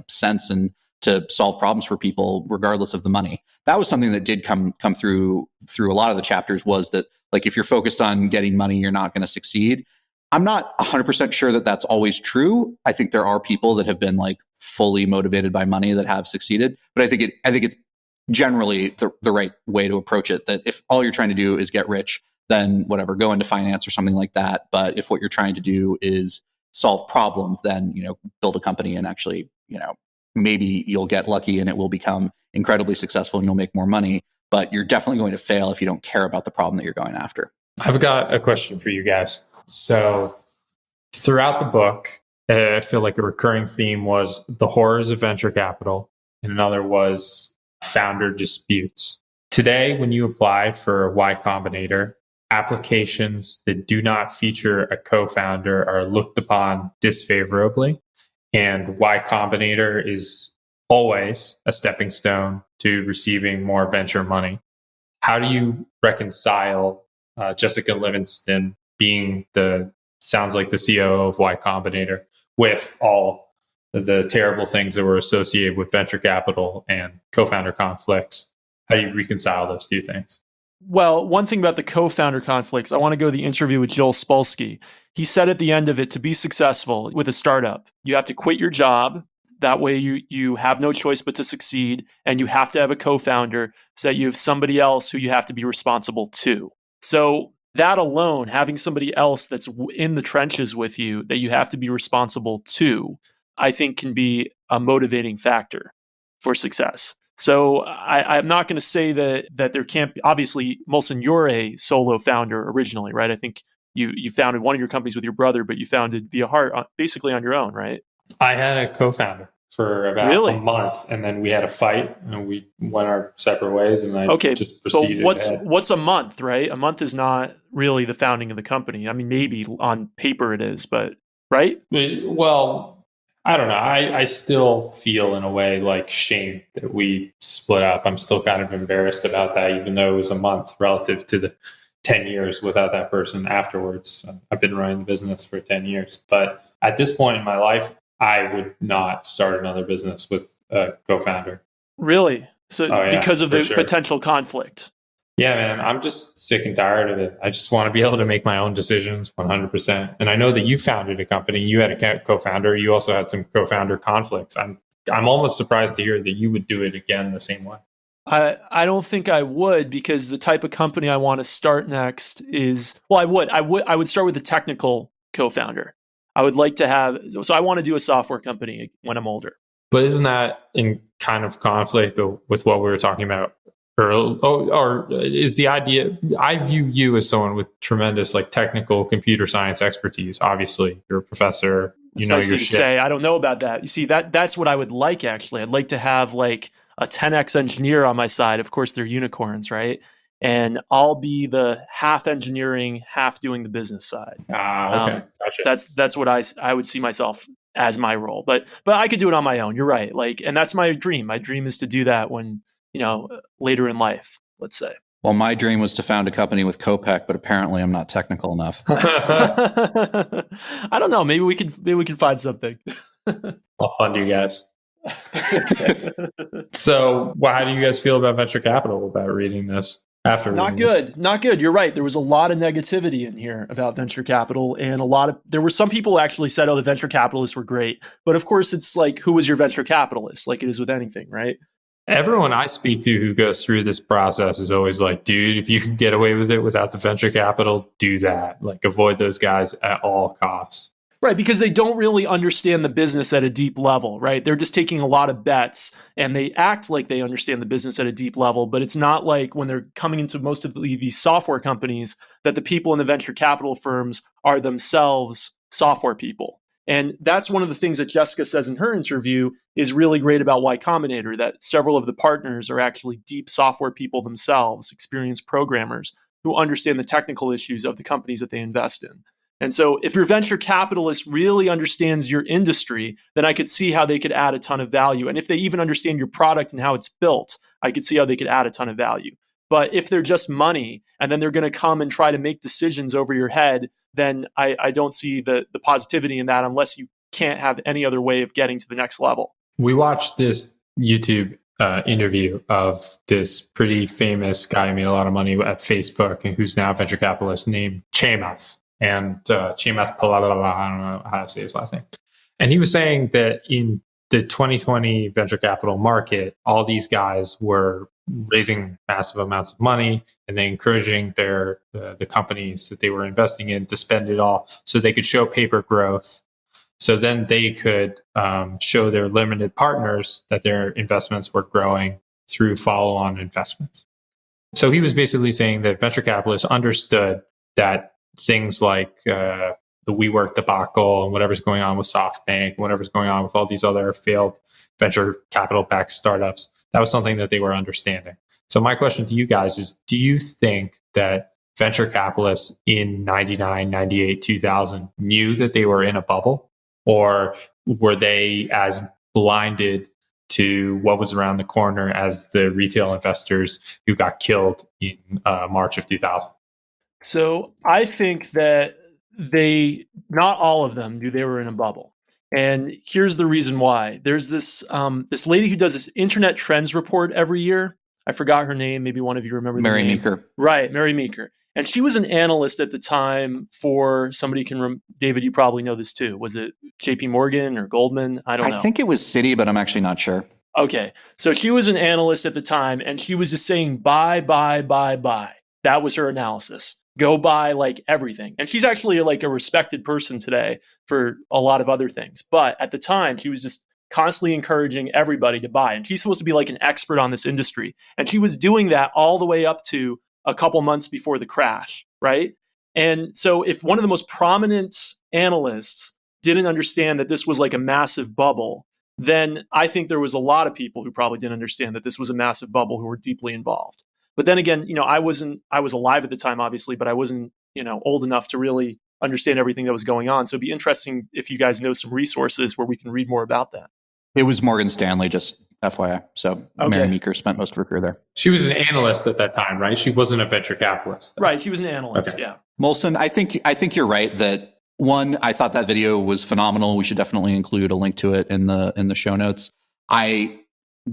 B: sense and to solve problems for people regardless of the money. That was something that did come through a lot of the chapters, was that like if you're focused on getting money, you're not going to succeed. I'm not 100% sure that that's always true. I think there are people that have been like fully motivated by money that have succeeded, but I think it's generally the right way to approach it. That if all you're trying to do is get rich, then whatever, go into finance or something like that. But if what you're trying to do is solve problems, then build a company and actually maybe you'll get lucky and it will become incredibly successful and you'll make more money. But you're definitely going to fail if you don't care about the problem that you're going after.
C: I've got a question for you guys. So throughout the book, I feel like a recurring theme was the horrors of venture capital, and another was founder disputes. Today, when you apply for Y Combinator, applications that do not feature a co-founder are looked upon disfavorably, and Y Combinator is always a stepping stone to receiving more venture money. How do you reconcile Jessica Livingston being sounds like the COO of Y Combinator with all the terrible things that were associated with venture capital and co-founder conflicts? How do you reconcile those two things?
A: Well, one thing about the co-founder conflicts, I want to go to the interview with Joel Spolsky. He said at the end of it, to be successful with a startup, you have to quit your job. That way you have no choice but to succeed. And you have to have a co-founder so that you have somebody else who you have to be responsible to. So that alone, having somebody else that's in the trenches with you that you have to be responsible to, I think can be a motivating factor for success. So I'm not going to say that there can't be. Obviously, Molson, you're a solo founder originally, right? I think you founded one of your companies with your brother, but you founded Via Heart basically on your own, right?
C: I had a co-founder for about a month, and then we had a fight, and we went our separate ways, and I just proceeded.
A: So what's a month, right? A month is not really the founding of the company. I mean, maybe on paper it is, but right?
C: Well, I don't know. I still feel in a way like shame that we split up. I'm still kind of embarrassed about that, even though it was a month relative to the 10 years without that person afterwards. I've been running the business for 10 years. But at this point in my life, I would not start another business with a co-founder.
A: Really? So because of the potential conflict?
C: Yeah, man, I'm just sick and tired of it. I just want to be able to make my own decisions 100%. And I know that you founded a company. You had a co-founder. You also had some co-founder conflicts. I'm almost surprised to hear that you would do it again the same way.
A: I don't think I would, because the type of company I want to start next is, well, I would start with a technical co-founder. I would like to have, so I want to do a software company when I'm older.
C: But isn't that in kind of conflict with what we were talking about? Or is the idea, I view you as someone with tremendous like technical computer science expertise. Obviously, you're a professor, you know your shit.
A: I don't know about that. You see, that's what I would like, actually. I'd like to have like a 10x engineer on my side. Of course, they're unicorns, right? And I'll be the half engineering, half doing the business side.
C: Okay. Gotcha.
A: That's what I would see myself as my role. But I could do it on my own. You're right. Like, and that's my dream. My dream is to do that when, later in life, let's say.
B: Well, my dream was to found a company with Kopek, but apparently I'm not technical enough.
A: I don't know. Maybe we can find something.
C: I'll fund you guys. So, how do you guys feel about venture capital about reading this?
A: Not good. You're right. There was a lot of negativity in here about venture capital, and there were some people who actually said, "Oh, the venture capitalists were great," but of course, it's like, who was your venture capitalist? Like it is with anything, right?
C: Everyone I speak to who goes through this process is always like, dude, if you can get away with it without the venture capital, do that. Like, avoid those guys at all costs.
A: Right, because they don't really understand the business at a deep level, right? They're just taking a lot of bets, and they act like they understand the business at a deep level, but it's not like when they're coming into most of these software companies that the people in the venture capital firms are themselves software people. And that's one of the things that Jessica says in her interview is really great about Y Combinator, that several of the partners are actually deep software people themselves, experienced programmers who understand the technical issues of the companies that they invest in. And so if your venture capitalist really understands your industry, then I could see how they could add a ton of value. And if they even understand your product and how it's built, I could see how they could add a ton of value. But if they're just money and then they're going to come and try to make decisions over your head, then I don't see the positivity in that unless you can't have any other way of getting to the next level.
C: We watched this YouTube interview of this pretty famous guy who made a lot of money at Facebook and who's now a venture capitalist named Chamath. And Chamath Palala, I don't know how to say his last name. And he was saying that in the 2020 venture capital market, all these guys were raising massive amounts of money and then encouraging the companies that they were investing in to spend it all so they could show paper growth. So then they could show their limited partners that their investments were growing through follow-on investments. So he was basically saying that venture capitalists understood that things like the WeWork debacle and whatever's going on with SoftBank, whatever's going on with all these other failed venture capital-backed startups, that was something that they were understanding. So my question to you guys is, do you think that venture capitalists in 99, 98, 2000 knew that they were in a bubble? Or were they as blinded to what was around the corner as the retail investors who got killed in March of 2000?
A: So I think that not all of them knew they were in a bubble. And here's the reason why. There's this lady who does this internet trends report every year. I forgot her name. Maybe one of you remember the name.
B: Mary Meeker.
A: Right, Mary Meeker. And she was an analyst at the time for David, you probably know this too. Was it JP Morgan or Goldman? I don't know.
B: I think it was Citi, but I'm actually not sure.
A: Okay. So she was an analyst at the time and she was just saying buy, buy, buy, buy. That was her analysis. Go buy like everything. And she's actually like a respected person today for a lot of other things. But at the time, she was just constantly encouraging everybody to buy. And she's supposed to be like an expert on this industry. And she was doing that all the way up to a couple months before the crash, right? And so if one of the most prominent analysts didn't understand that this was like a massive bubble, then I think there was a lot of people who probably didn't understand that this was a massive bubble who were deeply involved. But then again, I was alive at the time, obviously, but I wasn't, old enough to really understand everything that was going on. So it'd be interesting if you guys know some resources where we can read more about that.
B: It was Morgan Stanley, just FYI. So okay. Mary Meeker spent most of her career there.
C: She was an analyst at that time, right? She wasn't a venture capitalist.
A: Right. She was an analyst. Okay. Yeah.
B: Molson, I think you're right that one, I thought that video was phenomenal. We should definitely include a link to it in the show notes. I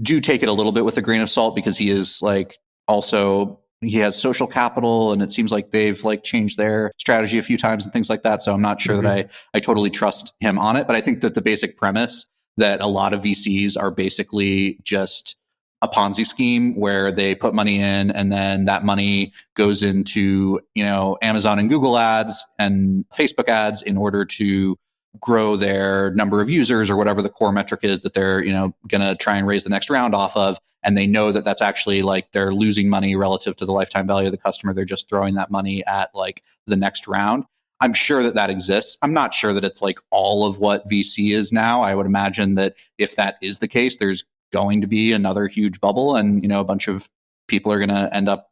B: do take it a little bit with a grain of salt because he is like also he has social capital and it seems like they've like changed their strategy a few times and things like that. So I'm not sure that I totally trust him on it, but I think that the basic premise that a lot of VCs are basically just a Ponzi scheme where they put money in and then that money goes into, Amazon and Google ads and Facebook ads in order to grow their number of users or whatever the core metric is that they're, going to try and raise the next round off of. And they know that that's actually like they're losing money relative to the lifetime value of the customer. They're just throwing that money at like the next round. I'm sure that exists. I'm not sure that it's like all of what VC is now. I would imagine that if that is the case, there's going to be another huge bubble and, a bunch of people are going to end up,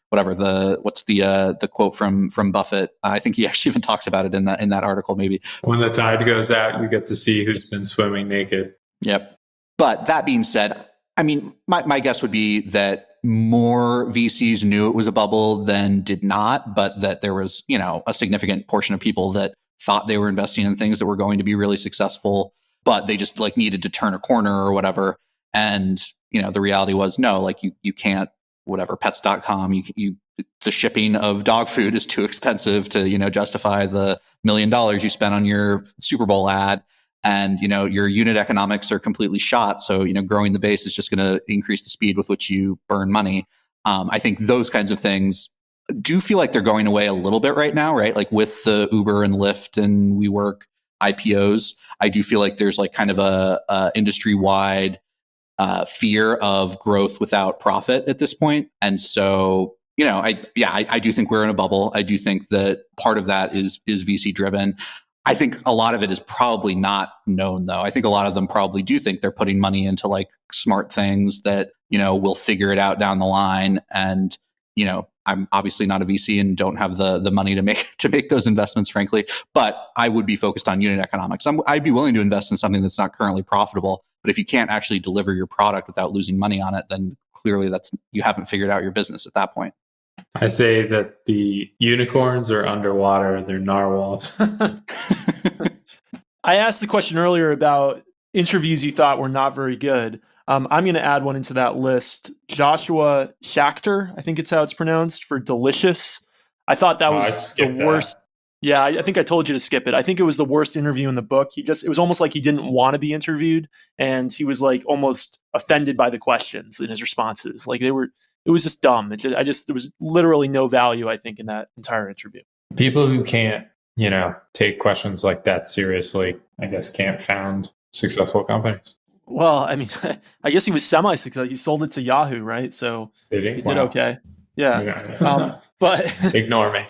B: whatever what's the quote from Buffett. I think he actually even talks about it in that article, maybe.
C: When the tide goes out, you get to see who's been swimming naked.
B: Yep. But that being said, I mean, my guess would be that more VCs knew it was a bubble than did not, but that there was, a significant portion of people that thought they were investing in things that were going to be really successful, but they just like needed to turn a corner or whatever. And, the reality was no, like you can't, whatever, pets.com, the shipping of dog food is too expensive to, justify the $1 million you spent on your Super Bowl ad. And, your unit economics are completely shot. So, growing the base is just going to increase the speed with which you burn money. I think those kinds of things do feel like they're going away a little bit right now, right? Like with the Uber and Lyft and WeWork IPOs, I do feel like there's like kind of a industry-wide fear of growth without profit at this point. And so, I do think we're in a bubble. I do think that part of that is VC driven. I think a lot of it is probably not known, though. I think a lot of them probably do think they're putting money into like smart things that, will figure it out down the line. And, I'm obviously not a VC and don't have the money to make those investments, frankly. But I would be focused on unit economics. I'd be willing to invest in something that's not currently profitable. But if you can't actually deliver your product without losing money on it, then clearly you haven't figured out your business at that point.
C: I say that the unicorns are underwater; they're narwhals.
A: I asked the question earlier about interviews you thought were not very good. I'm going to add one into that list. Joshua Schachter, I think it's how it's pronounced, for Delicious. I thought that was the worst. Yeah, I think I told you to skip it. I think it was the worst interview in the book. It was almost like he didn't want to be interviewed, and he was like almost offended by the questions in his responses. Like it was just dumb. There was literally no value, I think, in that entire interview.
C: People who can't, take questions like that seriously, I guess, can't found successful companies.
A: Well, I mean, I guess he was semi-successful. He sold it to Yahoo, right? So he did okay. Yeah. But
C: ignore me.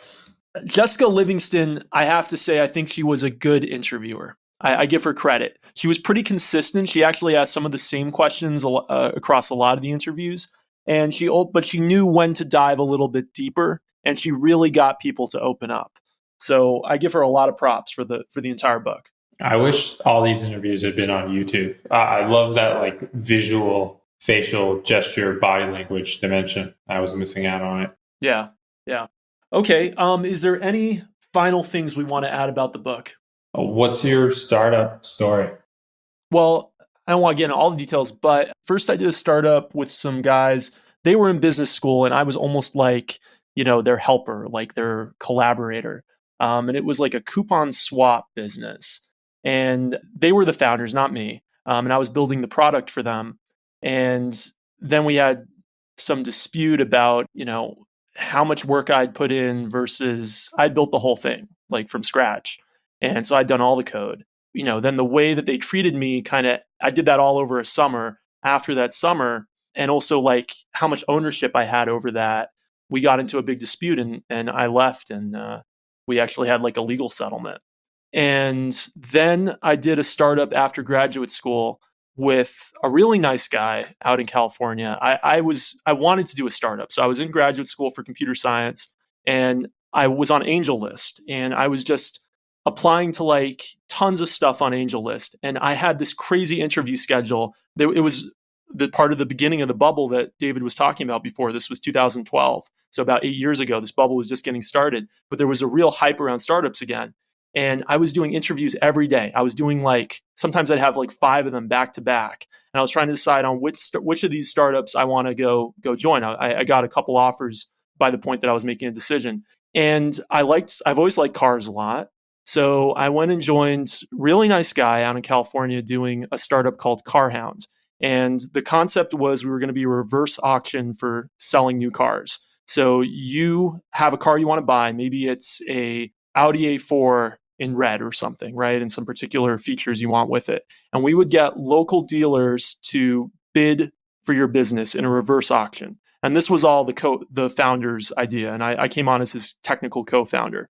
A: Jessica Livingston, I have to say, I think she was a good interviewer. I give her credit. She was pretty consistent. She actually asked some of the same questions across a lot of the interviews, but she knew when to dive a little bit deeper, and she really got people to open up. So I give her a lot of props for the entire book.
C: I wish all these interviews had been on YouTube. I love that visual, facial, gesture, body language dimension. I was missing out on it.
A: Yeah. Okay. Is there any final things we want to add about the book?
C: What's your startup story?
A: Well, I don't want to get into all the details, but first I did a startup with some guys. They were in business school, and I was almost like, their helper, like their collaborator. And it was like a coupon swap business. And they were the founders, not me. And I was building the product for them. And then we had some dispute about, how much work I'd put in versus I'd built the whole thing, like from scratch. And so I'd done all the code. Then the way that they treated me, I did that all over a summer. After that summer, and also like how much ownership I had over that, we got into a big dispute, and I left, and we actually had like a legal settlement. And then I did a startup after graduate school with a really nice guy out in California. I wanted to do a startup. So I was in graduate school for computer science, and I was on AngelList, and I was just applying to like tons of stuff on AngelList. And I had this crazy interview schedule. It was the part of the beginning of the bubble that David was talking about before. This was 2012. So about 8 years ago, this bubble was just getting started, but there was a real hype around startups again. And I was doing interviews every day. I was doing sometimes I'd have 5 of them back to back. And I was trying to decide on which of these startups I want to go join. I got a couple offers by the point that I was making a decision. And I've always liked cars a lot. So I went and joined a really nice guy out in California doing a startup called CarHound. And the concept was we were going to be a reverse auction for selling new cars. So you have a car you want to buy. Maybe it's a Audi A4 in red or something, right? And some particular features you want with it. And we would get local dealers to bid for your business in a reverse auction. And this was all the founder's idea. And I came on as his technical co-founder.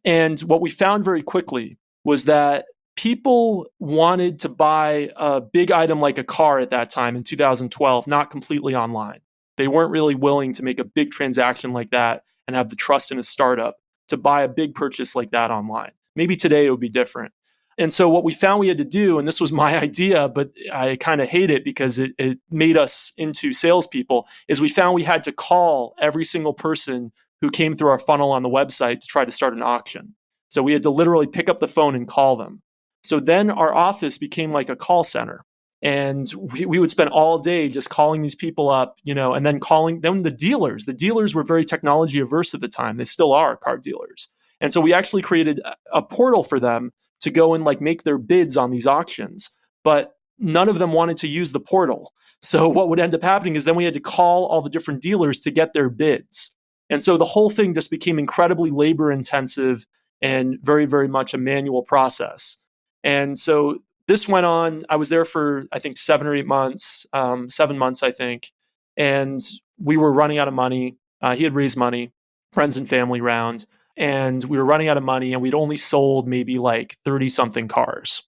A: And what we found very quickly was that people wanted to buy a big item like a car at that time in 2012, not completely online. They weren't really willing to make a big transaction like that and have the trust in a startup to buy a big purchase like that online. Maybe today it would be different. And so what we found we had to do, and this was my idea, but I kind of hate it because it made us into salespeople, is we found we had to call every single person who came through our funnel on the website to try to start an auction. So we had to literally pick up the phone and call them. So then our office became like a call center. And we would spend all day just calling these people up, and then calling them the dealers. The dealers were very technology averse at the time. They still are, car dealers. And so we actually created a portal for them to go and make their bids on these auctions. But none of them wanted to use the portal. So what would end up happening is then we had to call all the different dealers to get their bids. And so the whole thing just became incredibly labor intensive and very, very much a manual process. And so this went on. I was there for, I think, 7 or 8 months, 7 months, I think. And we were running out of money. He had raised money, friends and family round. And we were running out of money, and we'd only sold maybe 30 something cars.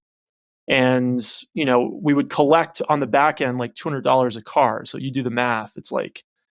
A: And, we would collect on the back end $200 a car. So you do the math. It's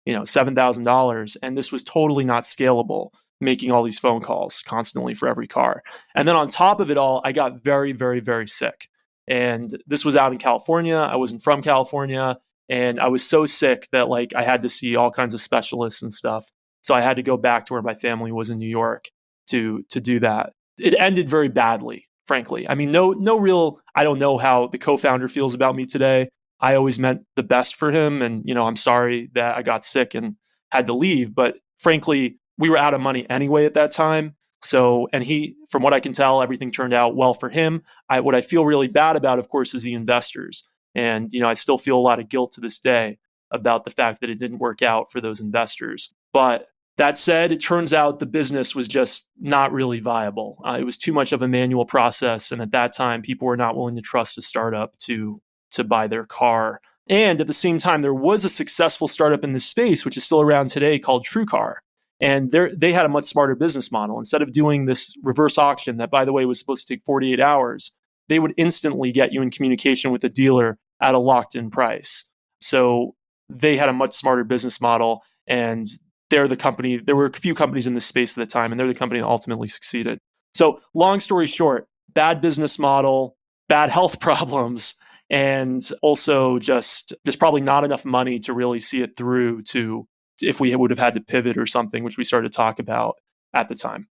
A: $7,000. And this was totally not scalable, making all these phone calls constantly for every car. And then on top of it all, I got very, very, very sick. And this was out in California. I wasn't from California. And I was so sick that like I had to see all kinds of specialists and stuff. So I had to go back to where my family was in New York to do that. It ended very badly, frankly. I mean, no real, I don't know how the co-founder feels about me today. I always meant the best for him. And, I'm sorry that I got sick and had to leave. But frankly, we were out of money anyway at that time. So, and he, from what I can tell, everything turned out well for him. What I feel really bad about, of course, is the investors. And, I still feel a lot of guilt to this day about the fact that it didn't work out for those investors. But that said, it turns out the business was just not really viable. It was too much of a manual process. And at that time, people were not willing to trust a startup to buy their car. And at the same time, there was a successful startup in this space, which is still around today, called TrueCar. And they had a much smarter business model. Instead of doing this reverse auction that, by the way, was supposed to take 48 hours, they would instantly get you in communication with the dealer at a locked-in price. So they had a much smarter business model, and they're the company. There were a few companies in this space at the time, and they're the company that ultimately succeeded. So long story short, bad business model, bad health problems, and also just there's probably not enough money to really see it through to if we would have had to pivot or something, which we started to talk about at the time.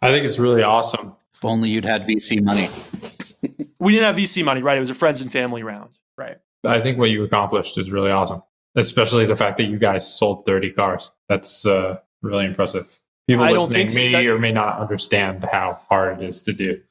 C: I think it's really awesome.
B: If only you'd had VC money.
A: We didn't have VC money, right? It was a friends and family round, right?
C: I think what you accomplished is really awesome, especially the fact that you guys sold 30 cars. That's really impressive. People listening may or may not understand how hard it is to do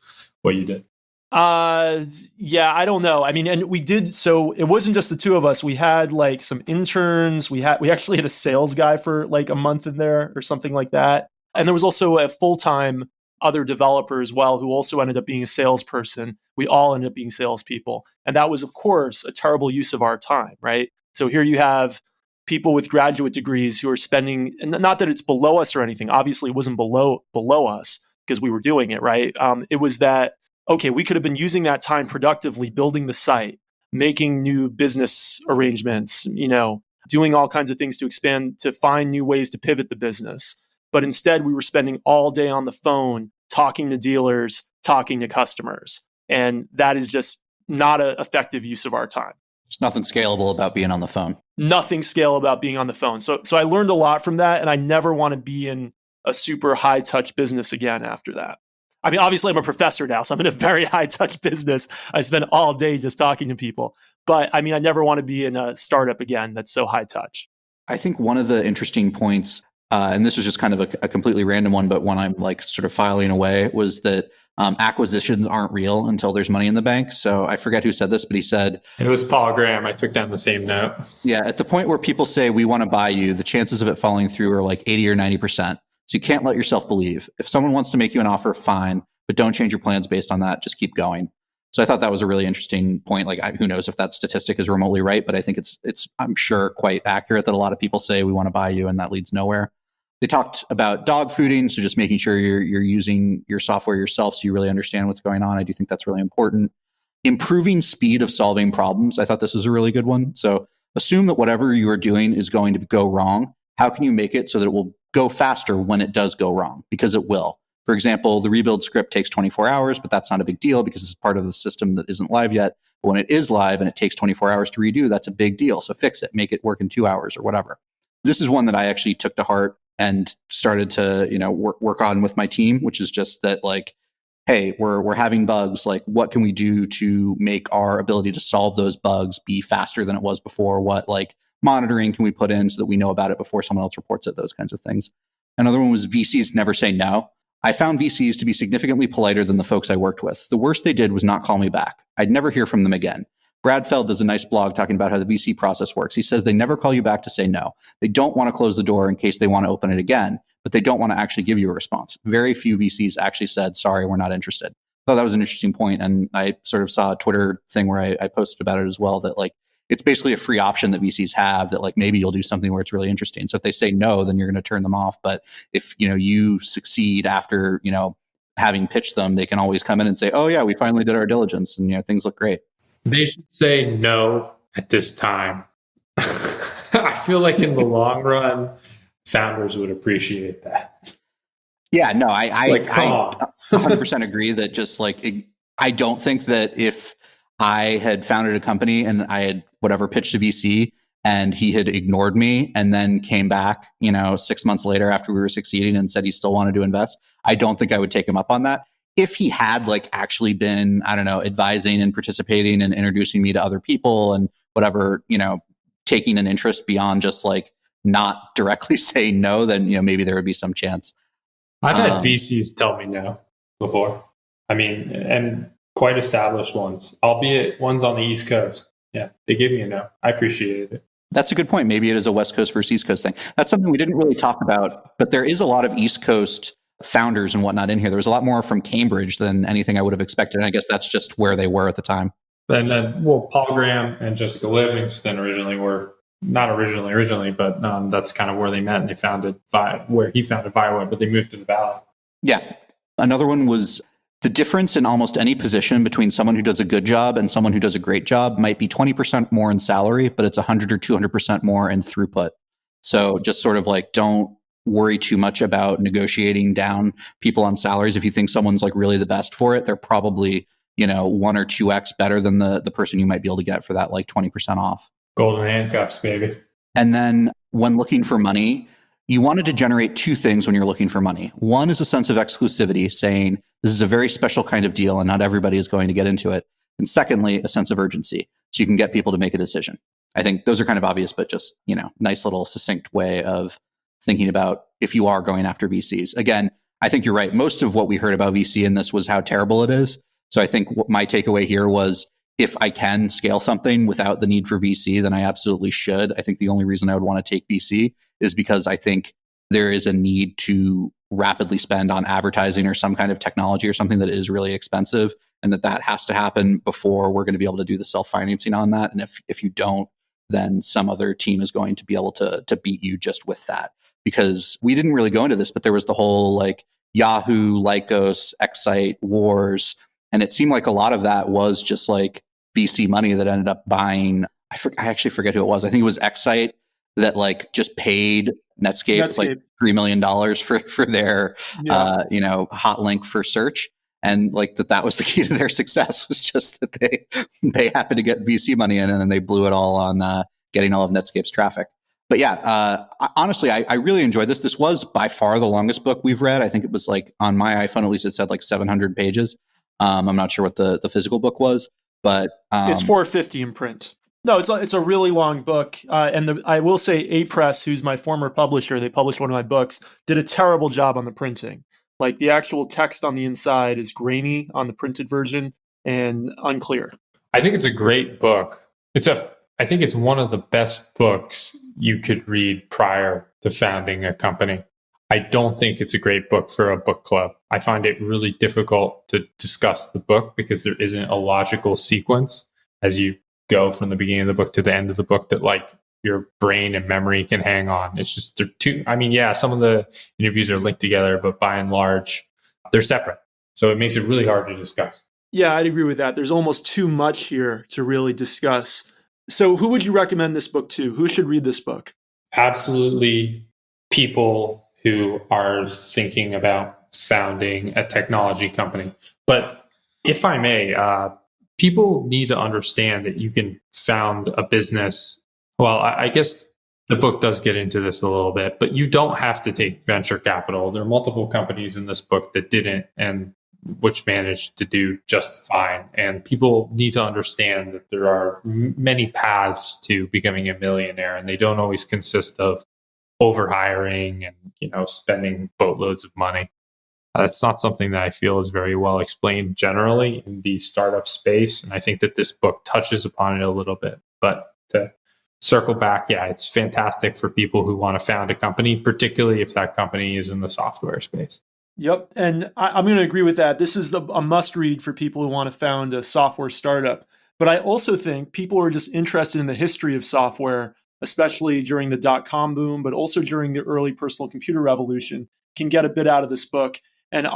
C: what you did.
A: Yeah, I don't know. I mean, and we did, so it wasn't just the two of us. We had like some interns. We actually had a sales guy for like a month in there or something like that. And there was also a full-time other developer as well, who also ended up being a salesperson. We all ended up being salespeople. And that was, of course, a terrible use of our time, right? So here you have people with graduate degrees who are spending, and not that it's below us or anything. Obviously, it wasn't below us because we were doing it, right? It was that, okay, we could have been using that time productively, building the site, making new business arrangements, doing all kinds of things to expand, to find new ways to pivot the business. But instead, we were spending all day on the phone, talking to dealers, talking to customers. And that is just not an effective use of our time.
B: There's nothing scalable about being on the phone.
A: Nothing scalable about being on the phone. So I learned a lot from that, and I never want to be in a super high-touch business again after that. I mean, obviously, I'm a professor now, so I'm in a very high-touch business. I spend all day just talking to people. But I mean, I never want to be in a startup again that's so high-touch.
B: I think one of the interesting points, and this was just kind of a completely random one, but one I'm like sort of filing away, was that acquisitions aren't real until there's money in the bank. So I forget who said this, but he said... It
C: was Paul Graham. I took down the same note.
B: Yeah, at the point where people say, we want to buy you, the chances of it falling through are like 80 or 90%. So you can't let yourself believe. If someone wants to make you an offer, fine, but don't change your plans based on that. Just keep going. So I thought that was a really interesting point. Like, who knows if that statistic is remotely right, but I think it's I'm sure quite accurate that a lot of people say we want to buy you and that leads nowhere. They talked about dog fooding, so just making sure you're using your software yourself so you really understand what's going on. I do think that's really important. Improving speed of solving problems. I thought this was a really good one. So assume that whatever you are doing is going to go wrong. How can you make it so that it will go faster when it does go wrong? Because it will. For example, the rebuild script takes 24 hours, but that's not a big deal because it's part of the system that isn't live yet. But when it is live and it takes 24 hours to redo, that's a big deal. So fix it, make it work in 2 hours or whatever. This is one that I actually took to heart and started to, work on with my team, which is just that, like, hey, we're having bugs. Like, what can we do to make our ability to solve those bugs be faster than it was before? What, like, monitoring can we put in so that we know about it before someone else reports it? Those kinds of things. Another one was VCs never say no. I found VCs to be significantly politer than the folks I worked with. The worst they did was not call me back. I'd never hear from them again. Brad Feld does a nice blog talking about how the VC process works. He says they never call you back to say no. They don't want to close the door in case they want to open it again, but they don't want to actually give you a response. Very few VCs actually said, sorry, we're not interested. I thought that was an interesting point, and I sort of saw a Twitter thing where I posted about it as well, that like it's basically a free option that VCs have that like maybe you'll do something where it's really interesting. So if they say no, then you're going to turn them off. But if you succeed after having pitched them, they can always come in and say, oh yeah, we finally did our diligence and things look great.
C: They should say no at this time. I feel like in the long run, founders would appreciate that.
B: Yeah, no, I
C: Like, come on.
B: 100% agree that just like, I don't think that if I had founded a company and I had whatever pitched a VC and he had ignored me and then came back, 6 months later after we were succeeding and said he still wanted to invest, I don't think I would take him up on that. If he had like actually been, I don't know, advising and participating and introducing me to other people and whatever, taking an interest beyond just like not directly saying no, then, maybe there would be some chance.
C: I've had VCs tell me no before. I mean, and quite established ones, albeit ones on the East Coast. Yeah, they gave me a no. I appreciated it.
B: That's a good point. Maybe it is a West Coast versus East Coast thing. That's something we didn't really talk about, but there is a lot of East Coast founders and whatnot in here. There was a lot more from Cambridge than anything I would have expected. And I guess that's just where they were at the time.
C: And then, Paul Graham and Jessica Livingston originally were not originally, but that's kind of where they met and they founded where he founded Viawood, but they moved to the Valley.
B: Yeah. Another one was the difference in almost any position between someone who does a good job and someone who does a great job might be 20% more in salary, but it's 100 or 200% more in throughput. So just sort of like, don't worry too much about negotiating down people on salaries. If you think someone's like really the best for it, they're probably, 1 or 2x better than the person you might be able to get for that like 20% off.
C: Golden handcuffs, baby.
B: And then when looking for money, you wanted to generate two things when you're looking for money. One is a sense of exclusivity, saying this is a very special kind of deal and not everybody is going to get into it. And secondly, a sense of urgency, so you can get people to make a decision. I think those are kind of obvious, but just, nice little succinct way of thinking about if you are going after VCs. Again, I think you're right. Most of what we heard about VC in this was how terrible it is. So I think what my takeaway here was, if I can scale something without the need for VC, then I absolutely should. I think the only reason I would want to take VC is because I think there is a need to rapidly spend on advertising or some kind of technology or something that is really expensive, and that has to happen before we're going to be able to do the self-financing on that. And if you don't, then some other team is going to be able to beat you just with that. Because we didn't really go into this, but there was the whole like Yahoo, Lycos, Excite wars. And it seemed like a lot of that was just like VC money that ended up buying. I actually forget who it was. I think it was Excite that like just paid Netscape like $3 million for their hot link for search. And like that was the key to their success, was just that they happened to get VC money in, and then they blew it all on getting all of Netscape's traffic. But yeah, honestly, I really enjoyed this. This was by far the longest book we've read. I think it was like, on my iPhone, at least it said like 700 pages. I'm not sure what the physical book was, but
A: it's 450 in print. No, it's a really long book. And I will say A-Press, who's my former publisher, they published one of my books, did a terrible job on the printing. Like the actual text on the inside is grainy on the printed version and unclear.
C: I think it's a great book. I think it's one of the best books you could read prior to founding a company. I don't think it's a great book for a book club. I find it really difficult to discuss the book because there isn't a logical sequence as you go from the beginning of the book to the end of the book that like your brain and memory can hang on. It's just, they're too, some of the interviews are linked together, but by and large, they're separate. So it makes it really hard to discuss.
A: Yeah, I'd agree with that. There's almost too much here to really discuss. So who would you recommend this book to? Who should read this book?
C: Absolutely people who are thinking about founding a technology company. But if I may, people need to understand that you can found a business. Well, I guess the book does get into this a little bit, but you don't have to take venture capital. There are multiple companies in this book that didn't, and which managed to do just fine. And people need to understand that there are many paths to becoming a millionaire, and they don't always consist of overhiring and, spending boatloads of money. That's not something that I feel is very well explained generally in the startup space. And I think that this book touches upon it a little bit. But to circle back, yeah, it's fantastic for people who want to found a company, particularly if that company is in the software space.
A: Yep. And I'm going to agree with that. This is a must read for people who want to found a software startup. But I also think people who are just interested in the history of software, especially during the dot-com boom, but also during the early personal computer revolution, can get a bit out of this book. And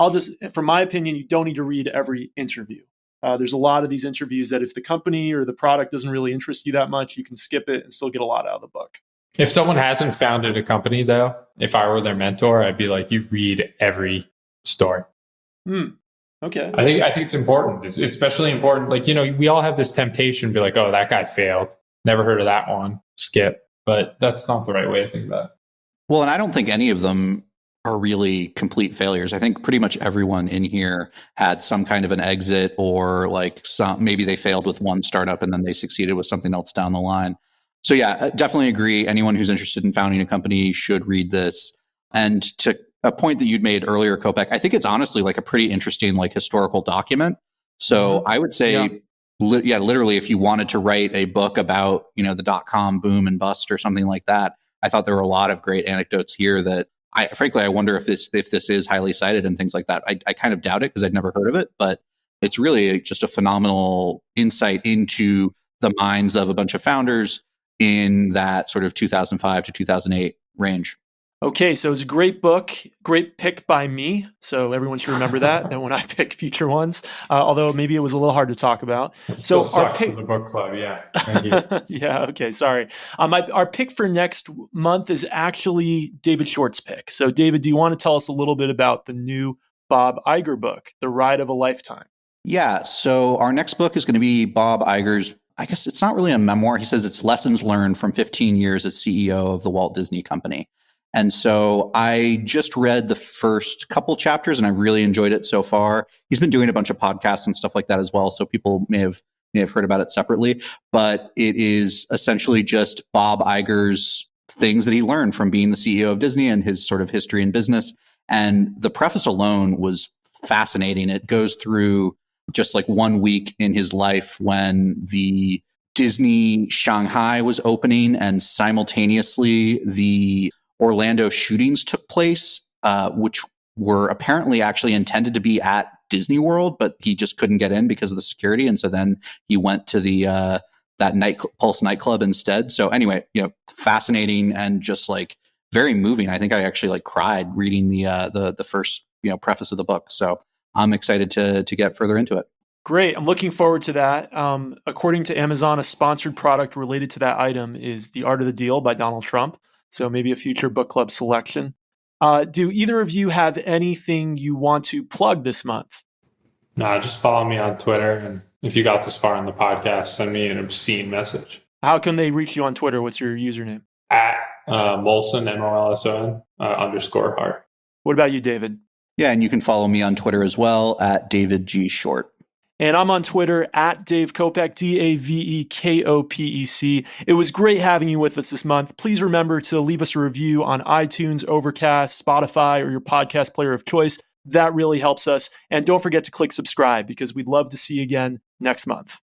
A: from my opinion, you don't need to read every interview. There's a lot of these interviews that if the company or the product doesn't really interest you that much, you can skip it and still get a lot out of the book.
C: If someone hasn't founded a company, though, if I were their mentor, I'd be like, you read every story.
A: Okay.
C: I think it's important. It's especially important. Like, we all have this temptation to be like, oh, that guy failed. Never heard of that one. Skip. But that's not the right way to think about it.
B: Well, and I don't think any of them are really complete failures. I think pretty much everyone in here had some kind of an exit, or like maybe they failed with one startup and then they succeeded with something else down the line. So yeah, I definitely agree. Anyone who's interested in founding a company should read this. And to a point that you'd made earlier, Kopek, I think it's honestly like a pretty interesting like historical document. So I would say, literally, if you wanted to write a book about, the .com boom and bust or something like that, I thought there were a lot of great anecdotes here that I wonder if this is highly cited and things like that. I kind of doubt it because I'd never heard of it, but it's really just a phenomenal insight into the minds of a bunch of founders in that sort of 2005 to 2008 range.
A: Okay, so it's a great book, great pick by me. So everyone should remember that when I pick future ones, although maybe it was a little hard to talk about.
C: So our pick for the book club, yeah. Thank you.
A: Yeah, okay, sorry. Our pick for next month is actually David Short's pick. So David, do you want to tell us a little bit about the new Bob Iger book, The Ride of a Lifetime?
B: Yeah, so our next book is going to be Bob Iger's, I guess it's not really a memoir. He says it's lessons learned from 15 years as CEO of the Walt Disney Company. And so I just read the first couple chapters and I've really enjoyed it so far. He's been doing a bunch of podcasts and stuff like that as well. So people may have heard about it separately, but it is essentially just Bob Iger's things that he learned from being the CEO of Disney and his sort of history in business. And the preface alone was fascinating. It goes through just like 1 week in his life when the Disney Shanghai was opening and simultaneously the Orlando shootings took place, which were apparently actually intended to be at Disney World, but he just couldn't get in because of the security. And so then he went to the that Pulse nightclub instead. So anyway, fascinating and just like very moving. I think I actually like cried reading the first preface of the book. So I'm excited to get further into it.
A: Great. I'm looking forward to that. According to Amazon, a sponsored product related to that item is The Art of the Deal by Donald Trump. So maybe a future book club selection. Do either of you have anything you want to plug this month?
C: No, just follow me on Twitter. And if you got this far on the podcast, send me an obscene message.
A: How can they reach you on Twitter? What's your username?
C: At Molson, MOLSON, _heart.
A: What about you, David?
B: Yeah, and you can follow me on Twitter as well at David G. Short.
A: And I'm on Twitter at Dave Kopec, DAVEKOPEC. It was great having you with us this month. Please remember to leave us a review on iTunes, Overcast, Spotify, or your podcast player of choice. That really helps us. And don't forget to click subscribe because we'd love to see you again next month.